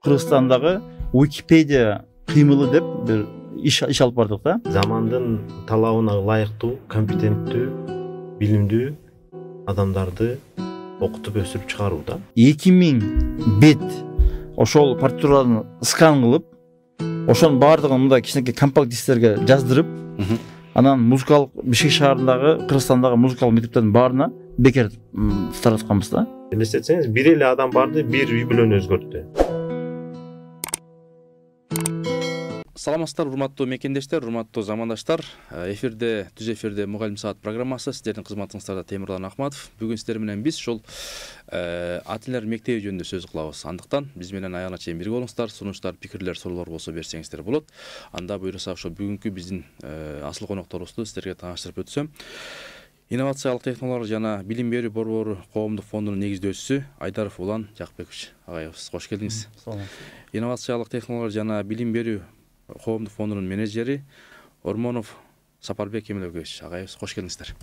Кыргызстандагы Википедия кыймылы деп бир иш алып бардык да. Замандын талабына ылайыктуу, компетенттүү, билимдүү адамдарды окутуп өсүрүп чыгаруу да. 2000 бет ошол партитураны скан кылып, ошонун баардыгын мындай кичинекей компакт дисктерге жаздырып, анан музыкалык Бишкек шаарындагы Кыргызстандагы музыкалык мектептердин баарына бекер таратканбыз да. Элестетсеңиз, бир эле адам барды, бир үй бүлөнү өзгөрттү. Саламатсыздар, урматтуу мекендештер, урматтуу замандаштар. Эфирде, түз эфирде Мугалим Саат программасы, сиздердин кызматыңыздарда Темирлан Акматов. Бүгүн сиздер менен биз ушул ата-энелер мектеби жөнүндө сөз кылабыз. Андыктан биз менен аягына чейин бирге болуңуздар, сунуштар, пикирлер, суроолор болсо берсеңиздер болот. Анда буйруса ошо бүгүнкү биздин асыл конокторубузду сиздерге тааныштырып өтсөм. Инновациялык технологиялар жана билим берүү борбору коомдук фондунун негиздөөчүсү Айдаров Улан Жакбекович агайыбыз, кош келдиңиз. Инновациялык технологиялар жана билим берүү коомдук фондунун менеджери Ормонов Сапарбек Эмилбекович агайыбыз, кош келиңиздер.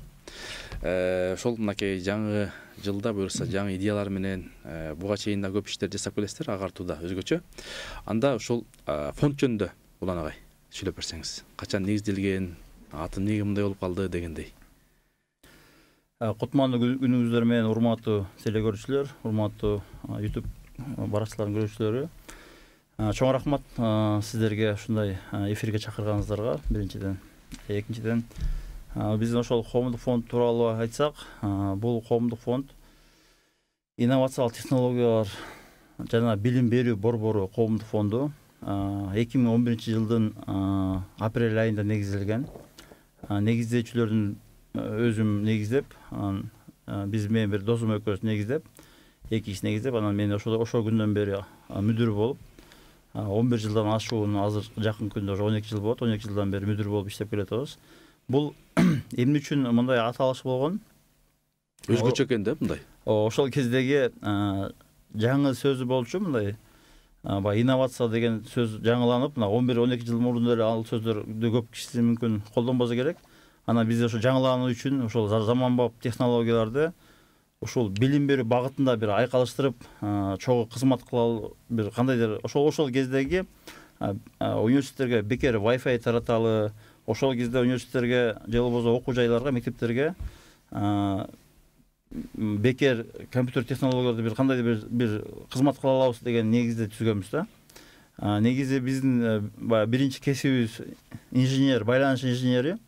Ошол мынакей жаңы жылда буюрса жаңы идеялар менен буга чейин да көп иштер жасап келесиздер, агартууда өзгөчө. Анда ошол фонд жөнүндө Улан агай сүйлөп берсеңиз. Качан негизделген, аты эмнеге мындай болуп калды дегендей. Кутмандуу күнүңүздөр менен урматтуу телекөрүүчүлөр, урматтуу YouTube баракчаларынын көрүүчүлөрү. Чоң рахмат сиздерге ушундай эфирге чакырганыңыздарга биринчиден. Экинчиден, биздин ошол коомдук фонд тууралуу айтсак, бул коомдук фонд инновациялык технологиялар жана билим берүү борбору коомдук фонду 2011-жылдын апрель айында негизделген. Негиздөөчүлөрдүн өзүм негиздеп, биз менен бир досум экөөбүз негиздеп, эки киши негиздеп, анан мен ошол күндөн бери мүдүр болуп, 11 жылдан ашуун азыр жакын күндө 12 жыл болот, 12 жылдан бери мүдүр болуп иштеп келатабыз. Бул эмне үчүн мындай аталыш болгон? Өзгөчө экен да мындай. Ошол кездеги жаңы сөзү болчу мындай. Баягы инновация деген сөз жаңыланып, 11-12 жыл мурун эле ал сөздөрдү көп киши мүмкүн колдонбосо керек. Анан биз ошо жаңылануу үчүн ошол заманбап технологияларды ошол билим берүү багытында бир айкалыштырып, чогуу кызмат кылалы, бир кандайдыр ошол кездеги университеттерге бекер Wi-Fi тараталы, ошол кезде университеттерге же болбосо окуу жайларга, мектептерге бекер компьютер технологияларды бир кандайдыр бир кызмат кыла алабыз деген негизде түзгөнбүз да. Негизи биздин биринчи кесибибиз инженер, байланыш инженери.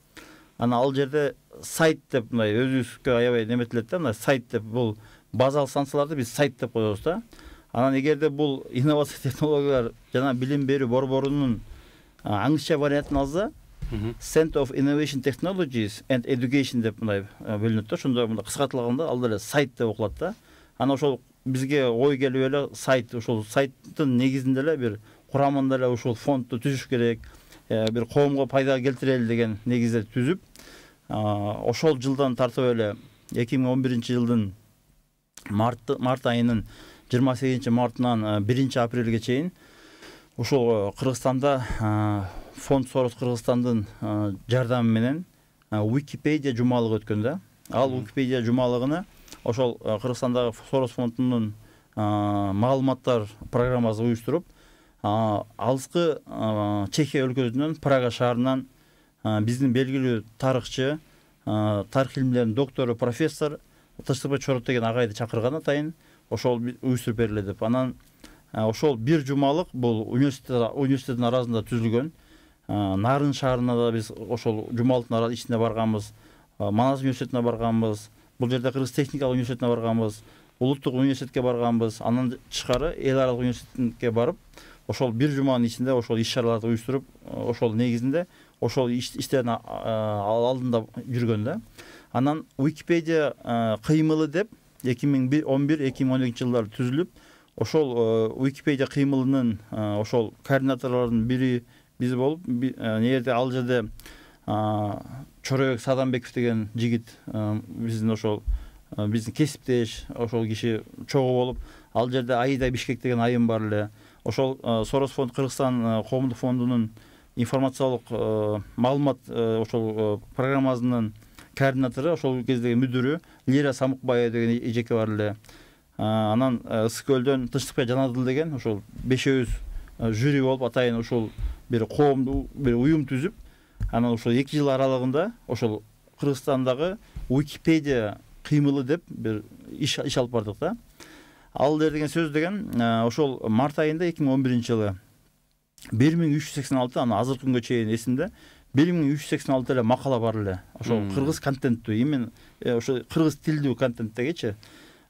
Ана ал жерде сайт деп мындай өзүбүзгө аябай неметилет да, мына сайт деп бул базалык станцияларды биз сайт деп коебуз да. Анан эгерде бул инновация технологиялар жана билим берүү борборунун аңча вариантын алса, Center of Innovation Technologies and Education деп мындай бөлүнөт да. Ошондо мындай кыскартылганда ал деле сайт деп окулат да. Анан ошол бизге ой келип эле сайт, ошол сайттын негизинде эле бир курамында эле ошол фондду түзүш керек, бир коомго пайда келтирели деген негизде түзүп, ошол жылдан тартып эле 2011-жылдын март айынын 28-мартынан 1-апрелге чейин ошол Кыргызстанда фонд Сорос Кыргызстандын жардамы менен Википедия жумалыгы өткөн да. Ал Википедия жумалыгыны ошол Кыргызстандагы Сорос фондунун маалыматтар программасы уюштуруп, алыскы Чехия өлкөсүнөн Прага шаарынан биздин белгилүү тарыхчы, тарых илимдеринин доктору, профессор ТШП Чорот деген агайды чакырган атайын, ошол уюштуруп бериле деп. Анан ошол бир жумалык бул университеттин арасында түзүлгөн. Нарын шаарына да биз ошол жумалыктын ичине барганбыз, Манас университетине барганбыз, бул жерде Кыргыз техникалык университетине барганбыз, Улуттук университетке барганбыз, анан тышкары эл аралык университетке барып, ошол бир жуманын ичинде ошол иш-чараларды уюштуруп, ошол негизинде ошол иштердин алдында жүргөн да. Анан Википедия кыймылы деп 2011-2012 жылдары түзүлүп, ошол Википедия кыймылынын ошол координаторлордун бири биз болуп, нерде ал жерде Чоройбек Саданбеков деген жигит биздин ошол биздин кесиптеш, ошол киши чогуу болуп, ал жерде Аида Бишкек деген айым бар эле. Ошол Сорос фонд Кыргызстан коомдук фондунун информациялык маалымат ошол программасынын координатору, ошол кездеги мүдүрү Лира Самукбаева деген эжеке бар эле. Анан Ысык көлдөн Тынчтыкбай Жанадыл деген ошол бешөөбүз жюри болуп атайын ошол бир коомдуу бир уюм түзүп, анан ошол 2 жыл аралыгында ошол Кыргызстандагы Википедия кыймылы деп бир иш алып бардык да. Ал деген сөз деген ошол март айында 2011-жылы 1386, анан азыркы күнгө чейин эсимде 1386 эле макала бар эле. Ошол кыргыз контенттүү, именно ошо кыргыз тилдүү контенттегичи.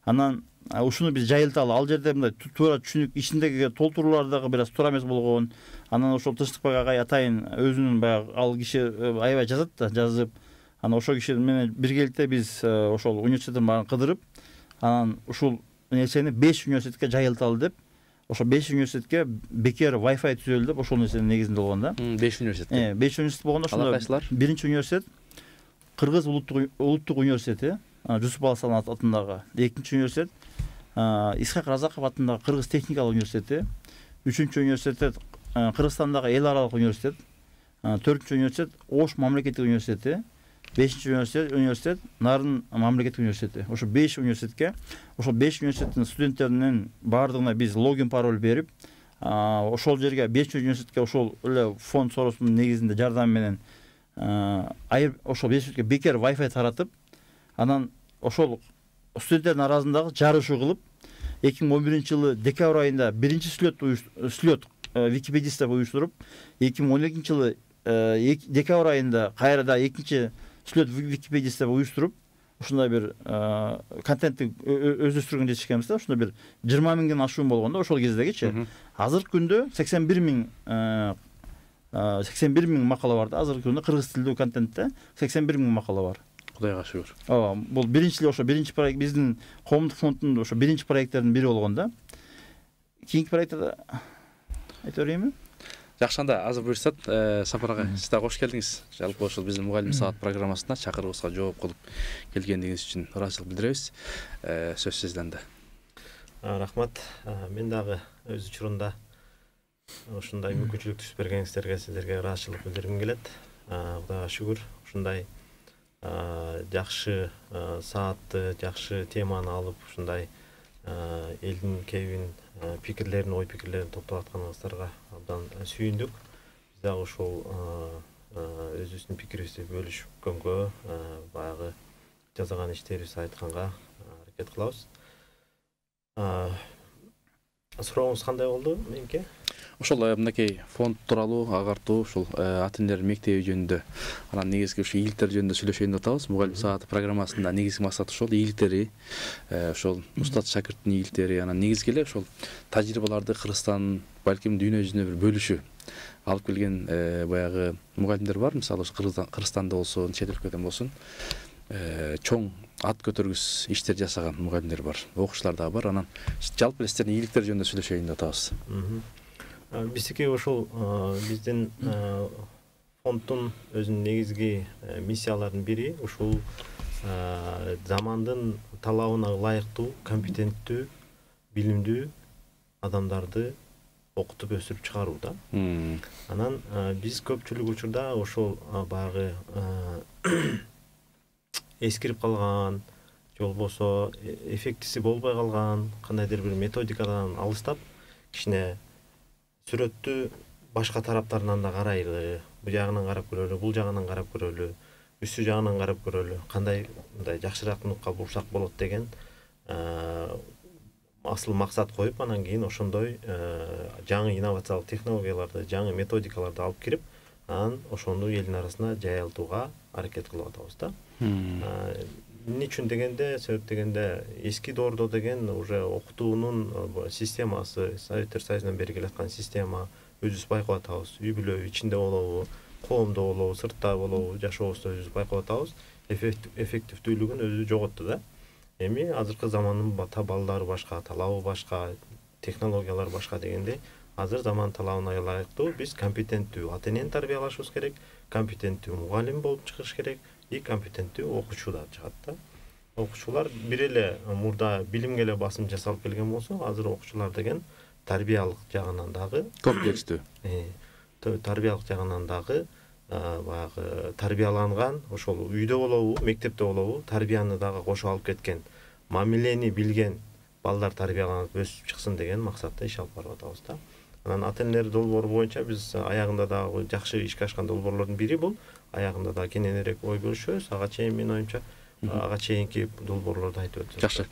Анан ушуну биз жайылталы. Ал жерде мындай туура түшүнүк ичиндеги толтуруулар дагы бир аз туура эмес болгон. Анан ошол Тынчтыкбай агай атайын өзүнүн баягы ал киши аябай жазат да, жазып. Анан ошол киши менен биргеликте биз ошол университеттин баарын кыдырып, анан ушул нерсени 5 университетке жайылталы деп, ошо 5 университетке бекер Wi-Fi түзөлдү деп ошол нерсенин негизинде болгон да. 5 университет. 5 университет болгондо ошондо биринчи университет Кыргыз улуттук университети, Жусуп Аласан атындагы. Экинчи университет Исхак Разаков атындагы Кыргыз техникалык университети. Үчүнчү университет Кыргызстандагы эл аралык университет. Төртүнчү университет Ош мамлекеттик университети. Бешинчи университет Нарын мамлекеттик университети. Ошо 5 университетке, ошо 5 университеттин студенттеринин баардыгына биз логин пароль берип, ошол жерге 5 университетке ошол эле фонд соорусунун негизинде жардам менен ошол 5 университетке бекер Wi-Fi таратып, анан ошол студенттердин арасындагы жарышуу кылып, 2011-жылы декабрь айында биринчи слет википедистер уюштуруп, 2012-жылы декабрь айында кайра экинчи слет википедистер уюштуруп, ушундай бир контенттин өздөштүргөн жетишкенбиз да. Ушундай бир 20 миңден ашуун болгондо ошол кездегичи. Азыркы күндө 81 миң макала бар да. Азыркы күндө кыргыз тилдүү контентте 81 миң макала бар. Кудайга шүгүр. Ооба, бул биринчи проект, биздин коомдук фонддун ошо биринчи проекттердин бири болгон да. Кийинки проектте айта берейинби? Жакшы, анда азыр буюрсат, Сапар агай, сиз да кош келдиңиз. Жалпы ошол биздин Мугалим саат программасына чакырыгыбызга жооп кылып келгендигиңиз үчүн ыраазычылык билдиребиз. Сөз сизден да. Рахмат. Мен дагы өз учурунда ушундай мүмкүнчүлүк түзүп бергениңиздерге сиздерге ыраазычылык билдиргим келет. Кудайга шүгүр, ушундай жакшы саатты, жакшы теманы алып, ушундай элдин кебин пикирлерин, ой пикирлерин топтоп атканыңыздарга абдан сүйүндүк. Биз дагы ошол өзүбүздүн пикирибизди бөлүшкөнгө, баягы жасаган иштерибизди айтканга аракет кылабыз. Сурооңуз кандай болду меники? Ошол мынакей фонд тууралуу агартуу, ушул ата-энелер мектеби жөнүндө, анан негизги ушу ийгиликтер жөнүндө сүйлөшөйүн деп атабыз. Мугалим сааты программасында негизги максаты ошол ийгиликтери, ошол устат шакирттин ийгиликтери, анан негизги эле ошол тажрыйбаларды Кыргызстан, балким дүйнө жүзүнө бир бөлүшүү алып келген баягы мугалимдер бар. Мисалы Кыргызстанда болсун, чет өлкөдөн болсун, чоң ат көтөргүс иштер жасаган мугалимдер бар, окуучулар дагы бар. Анан жалпы сиздердин ийгиликтер жөнүндө сүйлөшөйүн деп атабыз. Биздики ошол биздин фонддун өзүнүн негизги миссияларынын бири ушул замандын талабына ылайыктуу, компетенттүү, билимдүү адамдарды окутуп өсүрүп чыгаруу да. Анан биз көпчүлүк учурда ошол баягы эскирип калган, же болбосо эффектиси болбой калган кандайдыр бир методикадан алыстап, кичине сүрөттү башка тараптарынан да карайлы, бул жагынан карап көрөлү, бул жагынан карап көрөлү, үстү жагынан карап көрөлү, кандай мындай жакшыраак нукка бурсак болот деген асыл максат коюп, анан кийин ошондой жаңы инновациялык технологияларды, жаңы методикаларды алып кирип, анан ошону элдин арасына жайылтууга аракет кылып атабыз да. Эмне үчүн дегенде, себеп дегенде, эски доордо деген уже окутуунун системасы, Советтер Союзунан бери келаткан система, өзүбүз байкап атабыз. Үй бүлө ичинде болобу, коомдо болобу, сыртта болобу, жашообузду өзүбүз байкап атабыз. Эффективдүүлүгүн өзү жоготту да. Эми азыркы замандын балдары башка, талабы башка, технологиялар башка дегенде, азыр заман талабына ылайыктуу биз компетенттүү ата-энени тарбиялашыбыз керек, компетенттүү мугалим болуп чыгыш керек, и компетенттүү окуучу да чыгат да. Окуучулар бир эле мурда билимге эле басым жасалып келген болсо, азыр окуучулар деген тарбиялык жагынан дагы комплекстүү. Тарбиялык жагынан дагы баягы тарбияланган, ошол үйдө болобу, мектепте болобу, тарбияны дагы кошо алып кеткен, мамилени билген балдар тарбияланып өсүп чыксын деген максатта иш алып барып атабыз да. Анан ата энелер долбоору боюнча биз аягында дагы жакшы ишке ашкан долбоорлордун бири бул. Аягында да кененирээк ой бөлүшөбүз. Ага чейин менин оюмча ага чейинки долбоорлорду айтып өтсөң. Жакшы.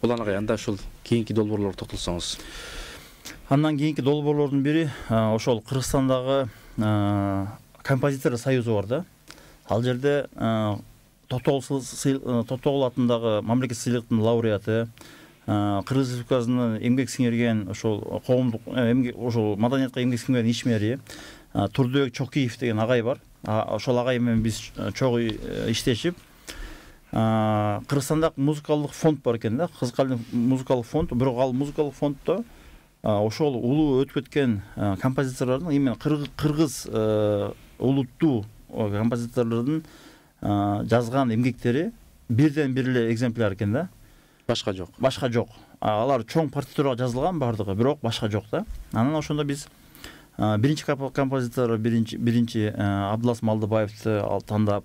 Улан агай, анда ушул кийинки долбоорлорго токтолсоңуз. Андан кийинки долбоорлордун бири ошол Кыргызстандагы композиторлор союзу бар да. Ал жерде Токтогул атындагы мамлекеттик сыйлыктын лауреаты, Кыргыз Республикасынын эмгек сиңирген ошол коомдук ошол маданиятка эмгек сиңирген ишмери Турдубек Чокиев деген агай бар. Ошол агай менен биз чогуу иштешип, Кыргызстандагы музыкалдык фонд бар экен да, Кызыкалдын музыкалдык фонд. Бирок ал музыкалдык фонддо ошол улуу өтүп кеткен композиторлордун, именно кыргыз улуттуу композиторлордун жазган эмгектери бирден бир эле экземпляр экен да. Башка жок. Башка жок. Алар чоң партитурага жазылган бардыгы, бирок башка жок да. Анан ошондо биз биринчи композитор биринчи Абдулас Малдыбаевди тандап,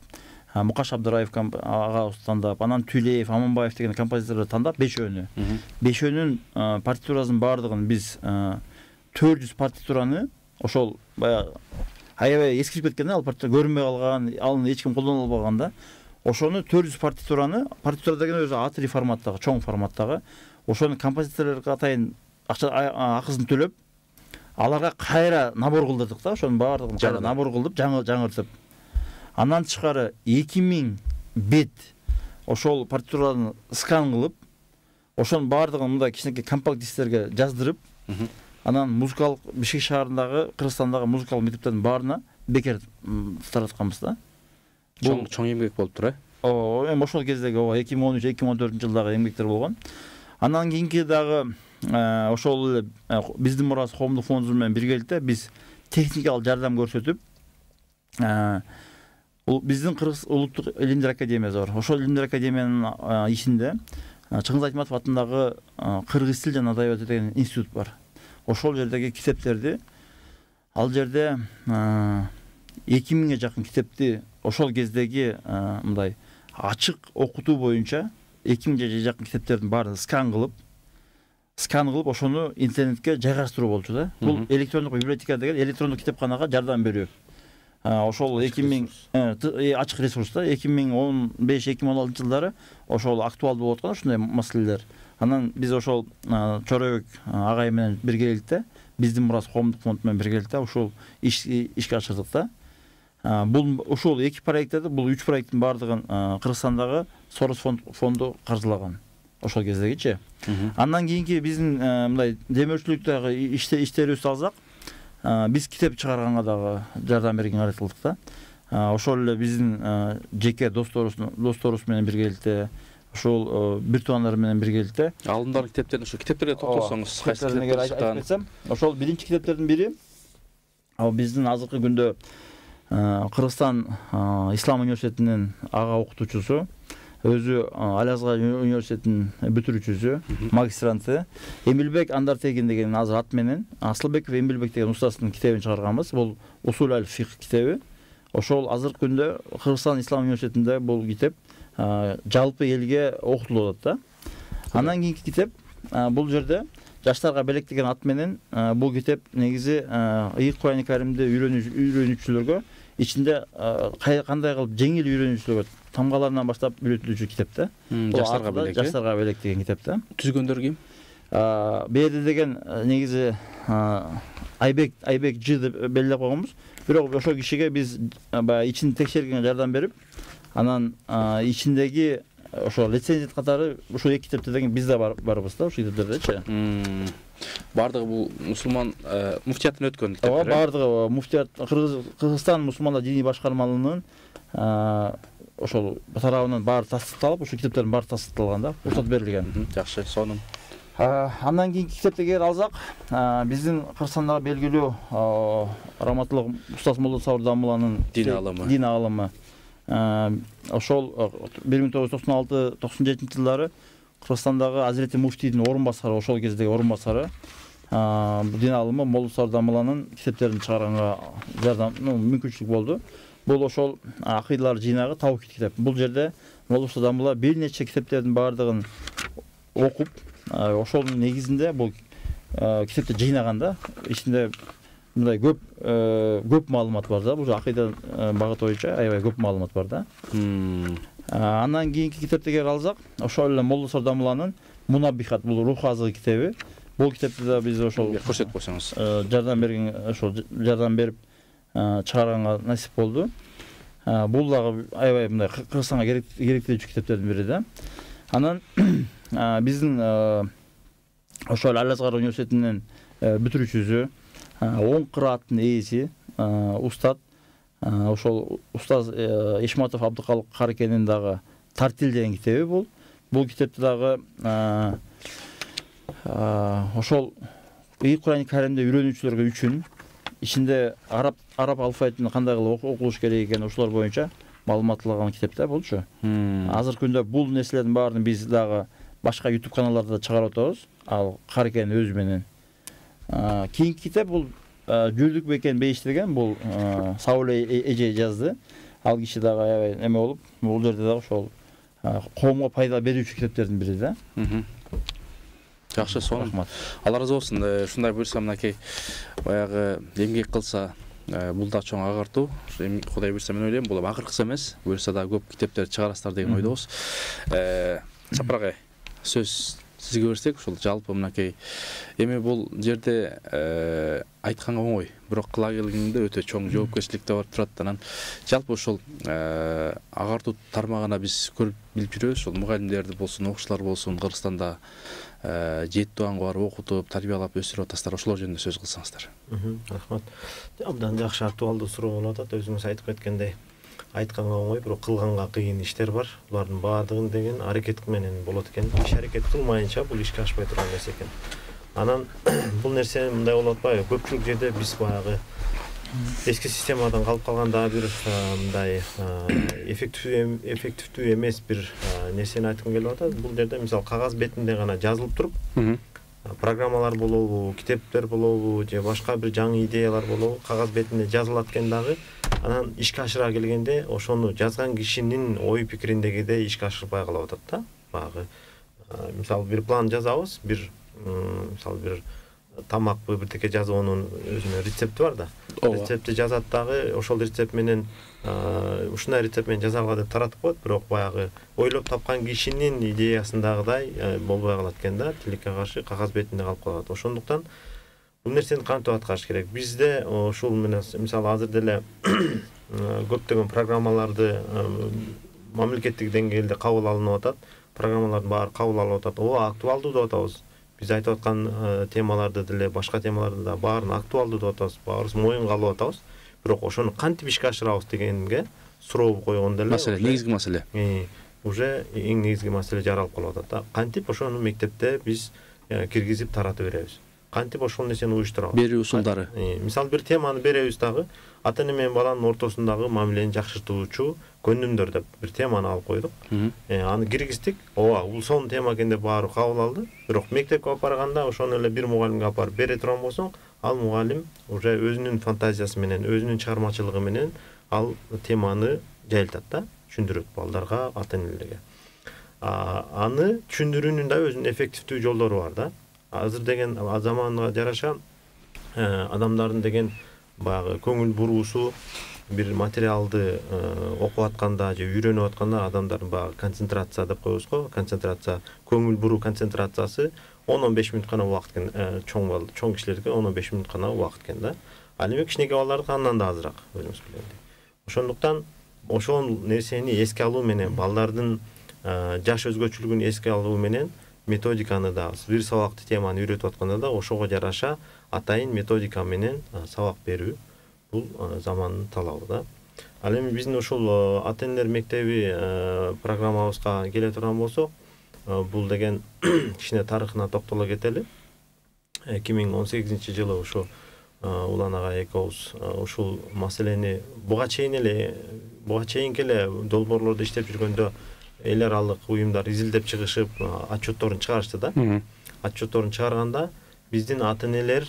Мукаш Абдыраев агабызды тандап, анан Түлеев, Аманбаев деген композиторлорду тандап, бешөөнүн партитурасын бардыгын биз 400 партитураны ошол баягы аябай эскирип кеткен да, ал партитура көрүнбөй калган, аны эч ким колдоно албаган да. Ошону 400 партитура деген өзү A3 форматтагы, чоң форматтагы, ошону композиторлорго атайын акысын төлөп, аларга кайра набор кылдырдык да, ошонун баардыгын кайра набор кылдып, жаңыртып. Андан тышкары 2000 бет ошол партитураны скан кылып, ошонун баардыгын мындай кичинекей компакт дисктерге жаздырып, анан музыкалык Бишкек шаарындагы, Кыргызстандагы музыкалык мектептердин баарына бекер таратканбыз да. Чоң эмгек болуп тур, эми ошол кездеги 2013-2014 жылдагы эмгектер болгон. Андан кийинки дагы ошол эле биздин мурас коомдук фонду менен биргеликте биз техникалык жардам көрсөтүп, биздин Кыргыз улуттук илимдер академиясы бар. Ошол илимдер академиянын ичинде Чыңгыз Айтматов атындагы кыргыз тил жана адабияты деген институт бар. Ошол жердеги китептерди, ал жерде 2000ге жакын китепти ошол кездеги мындай ачык окутуу боюнча 2000ге жакын китептердин баарын скан кылып ошону интернетке жайгаштыруу болчу да. Бул электрондук библиотека деген электрондук китепканага жардам берүү. Ошол 2000 ачык ресурс да, 2015-2016 жылдары ошол актуалдуу болуп аткан ушундай маселелер. Анан биз ошол Чоройбек агай менен биргеликте, биздин мурас коомдук фонд менен биргеликте ушул ишке ашырдык да. Бул ушул эки проекттерди, бул 3 проекттин баардыгын Кыргызстандагы Сорос фонду каржылаган. Ошол кездегичи. Андан кийинки биздин мындай демөөрчүлүктөгү иштерибизди алсак, биз китеп чыгарганга дагы жардам бергенге аракет кылдык да. Ошол эле биздин жеке досторубуз менен биргеликте, ошол бир туугандар менен биргеликте алымдардын китептерин, ошо китептерге токтолсоңуз, кайсы китептерди айтып кетсем, ошол биринчи китептердин бири биздин азыркы күндө Кыргызстан Ислам университетинин ага окутуучусу, өзү Алязга университетинин бүтүрүүчүсү, магистранты Эмилбек Андартегин деген азыр ат менен Асылбеков Эмилбек деген устасынын китебин чыгарганбыз. Бул Усул аль-Фикх китеби. Ошол азыркы күндө Кыргызстан Ислам университетинде бул китеп жалпы элге окутулуп атат да. Андан кийинки китеп бул жерде жаштарга белек деген ат менен бул китеп негизи ыйык Кур'ан-ы Каримди үйрөнүүчүлөргө ичинде кандай кылып жеңил үйрөнүүчүлөргө тамгаларынан баштап үйрөтүлүүчү китеп да. Жаштарга белек деген китеп да. Түзгөндөр ким? Берди деген негизи Айбек Ж деп белгилеп койгонбуз. Бирок ошол кишиге биз баягы ичин текшергенге жардам берип, анан ичиндеги ошо рецензия катары ушул эки китепте деген биз да барбыз да, ушул китептердечи. Бардыгы бул мусулман муфтияттан өткөн китептер. Бардыгы муфтият Кыргызстан мусулмандар диний башкармалыгынын ошол тарабынан баары тастыкталып, ушул китептердин баары тастыкталган да, уруксат берилген. Жакшы, сонун. Андан кийинки китепти алсак, биздин Кыргызстандагы белгилүү Раматылык Устаз Молдо Сабыр Дамыланын дин алымы. Ошол 1996-97 жылдары Кыргызстандагы Азирети муфтийдин орун басары, ошол кездеги орун басары дин алымы Молдо Сабыр Дамыланын китептерин чыгарганга жардам, мүмкүнчүлүк болду. Бул ошол акыйдалар жыйнагы Таухид китеп. Бул жерде Молдо Сабыр Дамыла бир нече китептердин баардыгын окуп, ошонун негизинде бул китепти жыйнаганда ичинде мындай көп маалымат бар да, бул акыйда багыты боюнча аябай көп маалымат бар да. Андан кийинки китепти эгер алсак, ошол эле Молла Сордамулланын Мунаббихат, бул рух азыгы китеби. Бул китепти да биз ошол көрсөтүп койсоңуз. Жардам берген, ошол жардам берип чыгарганга насип болду. Бул дагы аябай мындай Кыргызстанга керектелүүчү китептердин бири да. Анан биздин ошол Ал-Азгар университетинин бүтүрүүчүсү, оң кырааттын ээси, устат, ошол устаз Ишматов Абдыкалык Карекенин дагы Тартил деген китеби бул. Бул китепти дагы ошол Кур'ан Каримди үйрөнүүчүлөргө үчүн ичинде араб алфавитин кандай кылып окулуш керек экен ошолор боюнча маалыматлаган китеп да булчу. Азыркы күндө бул нерселердин баарын биз дагы башка YouTube каналдарда чыгарып атабыз. Ал Карекен өзү менен. Кийинки китеп бул Жүрдүк Бекен бейиштирген, бул Сауле эже жазды. Ал киши дагы аябай эме болуп, бул жерде дагы ошол коомго пайда берүүчү китептердин бири да. Жакшы, сонун. Алла ыраазы болсун. Ушундай буйрса мынакей баягы эмгек кылса, бул да чоң агартуу. Кудай буйрса мен ойлойм, бул акыркысы эмес. Буйрса да көп китептер чыгарасыздар деген ойдобуз. Сапар агай, сөз сизге берсек, ушул жалпы мынакей эми бул жерде айтканга оңой, бирок кыла келгенде өтө чоң жоопкерчилик да бар турат. Анан жалпы ушул агартуу тармагына биз көрүп билип жүрөбүз. Ушул мугалимдерди болсун, окуучулар болсун, Кыргызстанда жети аңгы барып окутуп, тарбиялап өсүрүп атасыздар. Ошолор жөнүндө сөз кылсаңыздар. Рахмат. Абдан жакшы актуалдуу суроо болуп атат. Өзүңүз айтып кеткендей, айтканга оңой, бирок кылганга кыйын иштер бар. Булардын баардыгын деген аракет менен болот экен. Иш аракет кылмайынча бул ишке ашпай турган нерсе экен. Анан бул нерсе мындай болуп атпайбы? Көпчүлүк жерде биз баягы эски системадан калып калган дагы бир мындай эффективдүү эмес бир нерсени айткым келип атат. Бул жерде мисалы кагаз бетинде гана жазылып туруп, программалар болобу, китептер болобу, же башка бир жаңы идеялар болобу, кагаз бетинде жазылат экен дагы. Анан ишке ашыра келгенде ошону жазган кишинин ой пикириндегидей ишке ашырбай калып атат да. Баягы мисалы бир план жазабыз, мисалы бир тамакпы бирдеке жазуунун өзүнүн рецепти бар да. Рецепти жазат дагы, ошол рецепт менен ушундай рецепт менен жазарга деп таратып коет, бирок баягы ойлоп тапкан кишинин идеясындагыдай болбой калат экен да, тилекке каршы кагаз бетинде калып калат. Ошондуктан бул нерсени кантип аткарыш керек? Бизде ушул менен мисалы азыр деле көптөгөн программаларды мамлекеттик деңгээлде кабыл алынып атат. Программалардын баары кабыл алып атат. Ооба, актуалдуу деп атабыз. Биз айтып аткан темаларды деле, башка темаларды да баарын актуалдуу деп атабыз. Баарыбыз моюнга алып атабыз. Бирок ошону кантип ишке ашырабыз дегенге суроо койгондо эле маселе, негизги маселе. Уже эң негизги маселе жаралып калып атат да. Кантип ошону мектепте биз киргизип таратып беребиз? Кантип ошол нерсени уюштурабыз? Берүү усулдары. Мисалы бир теманы беребиз дагы, ата-эне менен баланын ортосундагы мамилени жакшыртуучу көндүмдөр деп бир теманы алып койдук. Аны киргиздик. Ооба, бул сонун тема экен деп баары кабыл алды. Бирок мектепке алып барганда ошону эле бир мугалимге алып барып бере турган болсоң, ал мугалим уже өзүнүн фантазиясы менен, өзүнүн чыгармачылыгы менен ал теманы жайылтат да, түшүндүрөт балдарга, ата-энелерге. Аны түшүндүрүүнүн да өзүнүн эффективдүү жолдору бар да. Азыр деген заманга жараша адамдардын деген баягы көңүл буруусу, бир материалды окуп атканда же үйрөнүп атканда адамдардын баягы концентрация деп коебуз го, концентрация, көңүл буруу концентрациясы 10-15 мүнөт гана убакыт экен, чоң кишилерге 15 мүнөт гана убакыт экен да. Ал эми кичинекей балдардыкы андан да азыраак, өзүңүз билгендей. Ошондуктан ошол нерсени эске алуу менен, балдардын жаш өзгөчөлүгүн эске алуу менен методиканы да, бир сабакты теманы үйрөтүп атканда да ошого жараша атайын методика менен сабак берүү бул замандын талабы да. Ал эми биздин ушул ата-энелер мектеби программабызга келе турган болсок, бул деген кичине тарыхына токтоло кетели. 2018-жылы ушу Улан агай экөөбүз ушул маселени буга чейинки эле долбоорлорду иштеп жүргөндө эл аралык уюмдар изилдеп чыгышып отчетторун чыгарышты да. Отчетторун чыгарганда биздин ата-энелер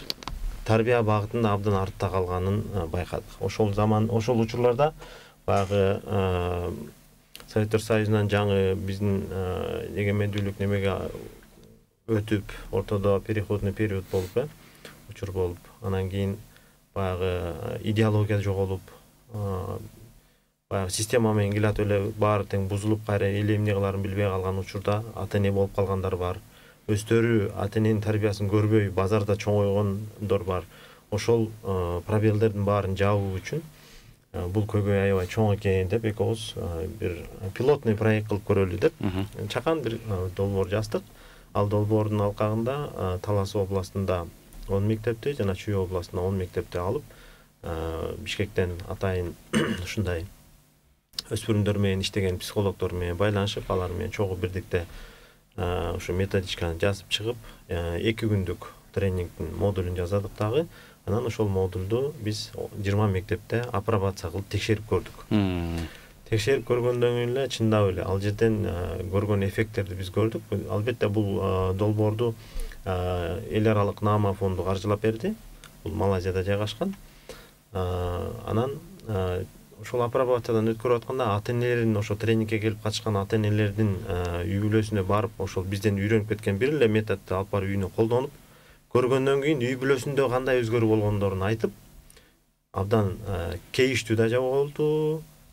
тарбия багытында абдан артта калганын байкадык. Ошол учурларда баягы Советтер Союзунан жаңы биздин эгемендүүлүк немеге өтүп, ортодо переходный период болуп, учур болуп, анан кийин баягы идеология жоголуп, баягы система менен келат эле баары тең бузулуп, кайра эле эмне кыларын билбей калган учурда ата эне болуп калгандар бар. Өздөрү ата эненин тарбиясын көрбөй базарда чоңойгондор бар. Ошол пробелдердин баарын жабуу үчүн бул көйгөй аябай чоң экен деп экөөбүз бир пилотный проект кылып көрөлү деп чакан бир долбоор жаздык. Ал долбоордун алкагында Талас областында 10 мектепте жана Чүй областында 10 мектепте алып, Бишкектен атайын ушундай өспүрүмдөр менен иштеген психологдор менен байланышып, алар менен чогуу бирдикте ушу методичканы жазып чыгып, 2 күндүк тренингдин модулун жаздык дагы. Анан ошол модулду биз 20 мектепте апробация кылып текшерип көрдүк. Текшерип көргөндөн кийин эле чындап эле ал жерден көргөн эффекттерди биз көрдүк. Албетте бул долбоорду эл аралык Наама фонду каржылап берди. Бул Малайзияда жайгашкан. Анан ошол апробациядан өткөрүп атканда ата энелердин, ошо тренингке келип катышкан ата энелердин үй бүлөсүнө барып, ошол бизден үйрөнүп кеткен бир эле методду алып барып үйүнө колдонуп көргөндөн кийин үй бүлөсүндө кандай өзгөрүү болгондорун айтып, абдан кейиштүү да жагы болду,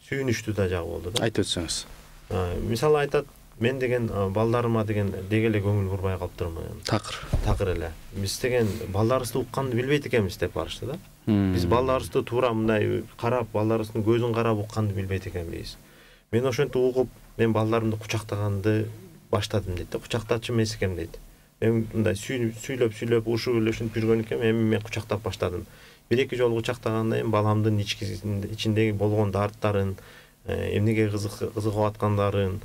сүйүнүчтүү да жагы болду да. Айтып өтсөңүз. Мисалы айтат, мен деген балдарыма деген деги эле көңүл бурбай калыптырмын. Такыр эле. Биз деген балдарыбызды укканды билбейт экенбиз деп барышты да. Биз балдарыбызды туура мындай карап, балдарыбыздын көзүн карап укканды билбейт экенбиз. Мен ошентип угуп, мен балдарымды кучактаганды баштадым дейт да. Кучактачу эмес экем дейт. Мен мындай сүйлөп ушуп эле ушинтип жүргөн экем, эми мен кучактап баштадым. 1-2 жолу кучактагандан кийин баламдын ичиндеги болгон дарттарын, эмнеге кызыгып аткандарын,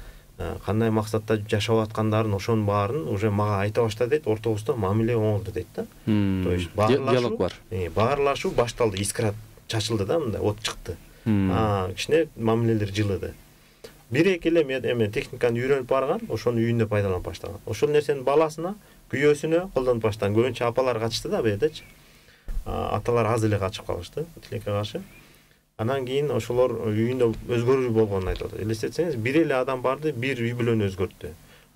кандай максатта жашап аткандарын, ошонун баарын уже мага айта баштады дейт. Ортобузда мамиле оңолду дейт да. То есть диалог бар. Баарлашуу башталды, искра чачылды да, мындай от чыкты. Кичине мамилелер жылыды. 1-2 эле эме техниканы үйрөнүп барган, ошону үйүндө пайдаланып баштаган. Ошол нерсени баласына, күйөөсүнө колдонуп баштаган. Көбүнчө апалар катышты да бу жердечи. Аталар аз эле катышып калышты тилекке каршы. Анан кийин ошолор үйүндө өзгөрүү болгонун айтып атат. Элестетсеңиз, бир эле адам барды, бир үй бүлөнү өзгөрттү.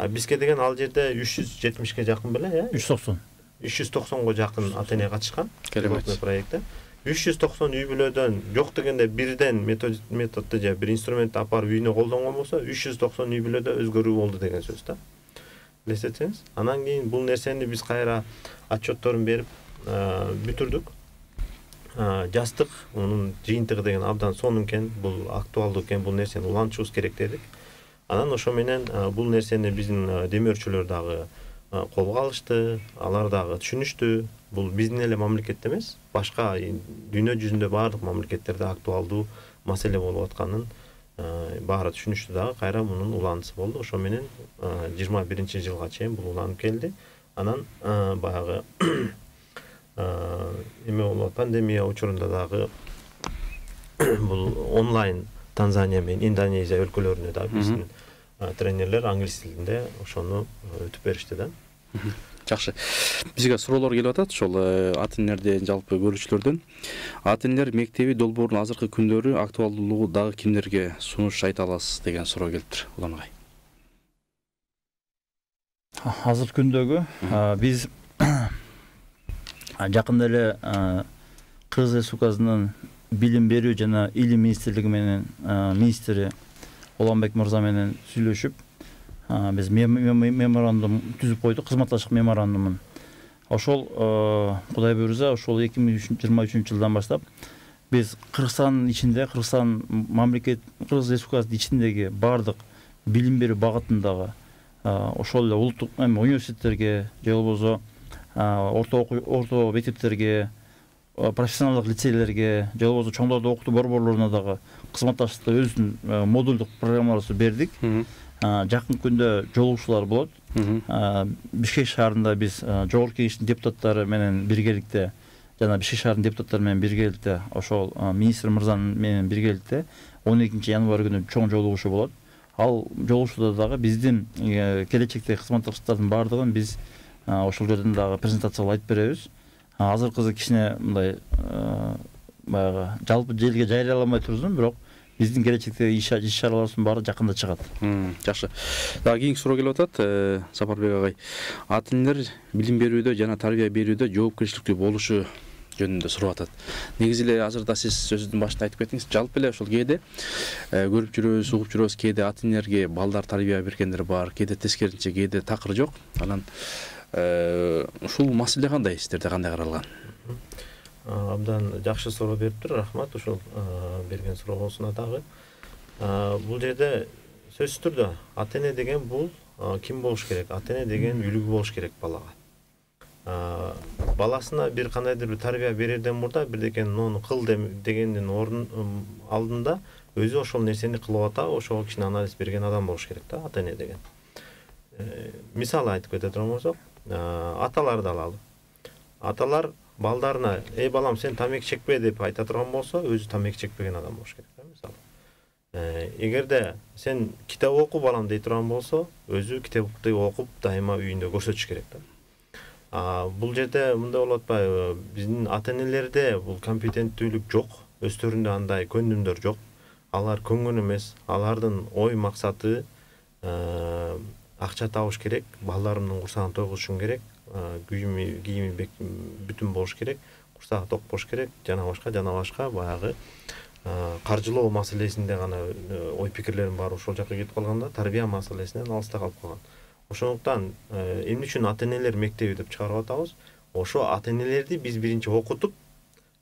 Бизге деген ал жерде 370ге жакын беле, 390. 390го жакын ата эне катышкан. Керемет проектте. 390 үй бүлөдөн жок дегенде бирден методду же бир инструментти алып барып үйүнө колдонгон болсо 390 үй бүлөдө өзгөрүү болду деген сөз да. Элестетсеңиз, анан кийин бул нерсени биз кайра отчетторун берип бүтүрдүк. Жастык, унун жыйынтыгы деген абдан сонун экен, бул актуалдуу экен, бул нерсени улантышыбыз керек дедик. Анан ошо менен бул нерсени биздин демөөрчүлөр дагы колго алышты, алар дагы түшүнүштү. Бул биздин эле мамлекетте эмес, башка дүйнө жүзүндө баардык мамлекеттерде актуалдуу маселе болуп атканын баары түшүнүштү дагы. Кайра мунун уландысы болду. Ошо менен 21-жылга чейин бул уланып келди. Анан баягы эме болот, пандемия учурунда дагы бул онлайн Танзания менен Индонезия өлкөлөрүнө да биздин тренерлер англис тилинде ошону өтүп беришти да. Жакшы. Бизге суроолор келип атат, ошол ата энелерден, жалпы көрүүчүлөрдөн. Ата энелер мектеби долбоорунун азыркы күндөрү актуалдуулугу дагы кимдерге сунуш айта аласыз деген суроо келиптир. Улан агай. Азыркы күндөгү биз жакында эле Кыргыз Республикасынын билим берүү жана илим министрлиги менен министри Уланбек мырза менен сүйлөшүп, биз меморандум түзүп койдук, кызматташык меморандумун. Ошол Кудай буйрса, ошол 2023 жылдан баштап биз Кыргызстандын ичинде, Кыргыз Республикасынын ичиндеги баардык билим берүү багытындагы ошол эле улуттук университеттерге, же болбосо орто мектептерге, профессионалдык лицейлерге, же болбосо чоңдорду окутуу борборлоруна дагы кызматташтыкта өзүнүн модулдук программаларын бердик. Жакын күндө жолугушуулар болот. Бишкек шаарында биз жогорку кеңештин депутаттары менен биргеликте жана Бишкек шаарынын депутаттары менен биргеликте ошол министр мырзанын менен биргеликте 12 январь күнү чоң жолугушуу болот. Ал жолугушууда дагы биздин келечектеги кызматташтардын баардыгын биз ошол жерден дагы презентациялап айтып беребиз. Азыркы кичине мындай баягы жалпы желге жарыяламай турсун, бирок биздин келечектеги иш чараларыбыздын баары жакында чыгат. Жакшы. Дагы кийинки суроо келип атат, Сапарбек агай. Ата энелер билим берүүдө жана тарбия берүүдө жоопкерчиликтүү болушу жөнүндө сурап атат. Негизи эле азырда сиз сөзүңүздүн башында айтып кеттиңиз, жалпы эле ошол кээде көрүп жүрөбүз, угуп жүрөбүз, кээде ата энелерге балдар тарбия бергендер бар, кээде тескерисинче, кээде такыр жок. Анан ушул маселе кандай, сиздерде кандай каралган? Абдан жакшы суроо бериптир, рахмат ушул берген суроосуна дагы. Бул жерде сөзсүз түрдө ата эне деген бул ким болуш керек? Ата эне деген үлгү болуш керек балага. Баласына бир кандайдыр бир тарбия берерден мурда бирдекени нону кыл дегендин алдында өзү ошол нерсени кылып атабы, ошого кичине анализ берген адам болуш керек да, ата эне деген. Мисалы айтып кете турган болсок, аталарды алалы. Аталар балдарына балам сен тамеки чекпе деп айта турган болсо, өзү тамеки чекпеген адам болуш керек да, мисалы. Эгерде сен китеп оку балам дей турган болсо, өзү китепти окуп дайыма үйүндө көрсөтүш керек да. Бул жерде мындай болуп атпайбы? Биздин ата энелерде бул компетенттүүлүк жок, өздөрүндө андай көндүмдөр жок. Алар көңгөн эмес, алардын ой максаты акча табыш керек, балдарымдын курсагын тойгузушум керек, кийими бүтүн болуш керек, курсагы ток болуш керек, жана башка баягы каржылоо маселесинде гана ой пикирлерим баары ошол жака кетип калганда, тарбия маселесинен алыста калып калган. Ошондуктан эмне үчүн ата энелер мектеби деп чыгарып атабыз? Ошо ата энелерди биз биринчи окутуп,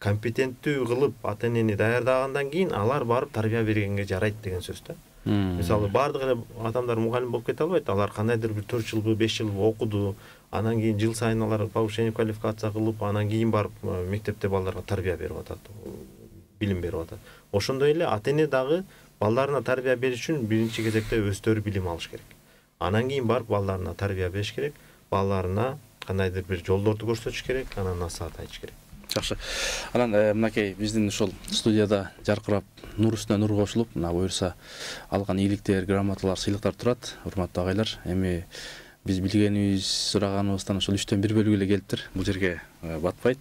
компетенттүү кылып ата энени даярдагандан кийин алар барып тарбия бергенге жарайт деген сөз да. Мисалы баардык эле адамдар мугалим болуп кете албайт. Алар кандайдыр бир 4 жылбы, 5 жылбы окуду, анан кийин жыл сайын алар повышение квалификация кылып, анан кийин барып мектепте балдарга тарбия берип атат, билим берип атат. Ошондой эле ата эне дагы балдарына тарбия бериш үчүн биринчи кезекте өздөрү билим алыш керек. Анан кийин барып балдарына тарбия бериш керек, балдарына кандайдыр бир жолдорду көрсөтүш керек, анан насаат айтыш керек. Жакшы. Анан мынакей биздин ушул студияда жаркырап нур үстүнө нур кошулуп, мына буюрса алган ийгиликтер, грамоталар, сыйлыктар турат. Урматтуу агайлар, эми биз билгенибиз, сураганыбыздан ушул 3/1 бөлүгү эле келиптир. Бул жерге батпайт.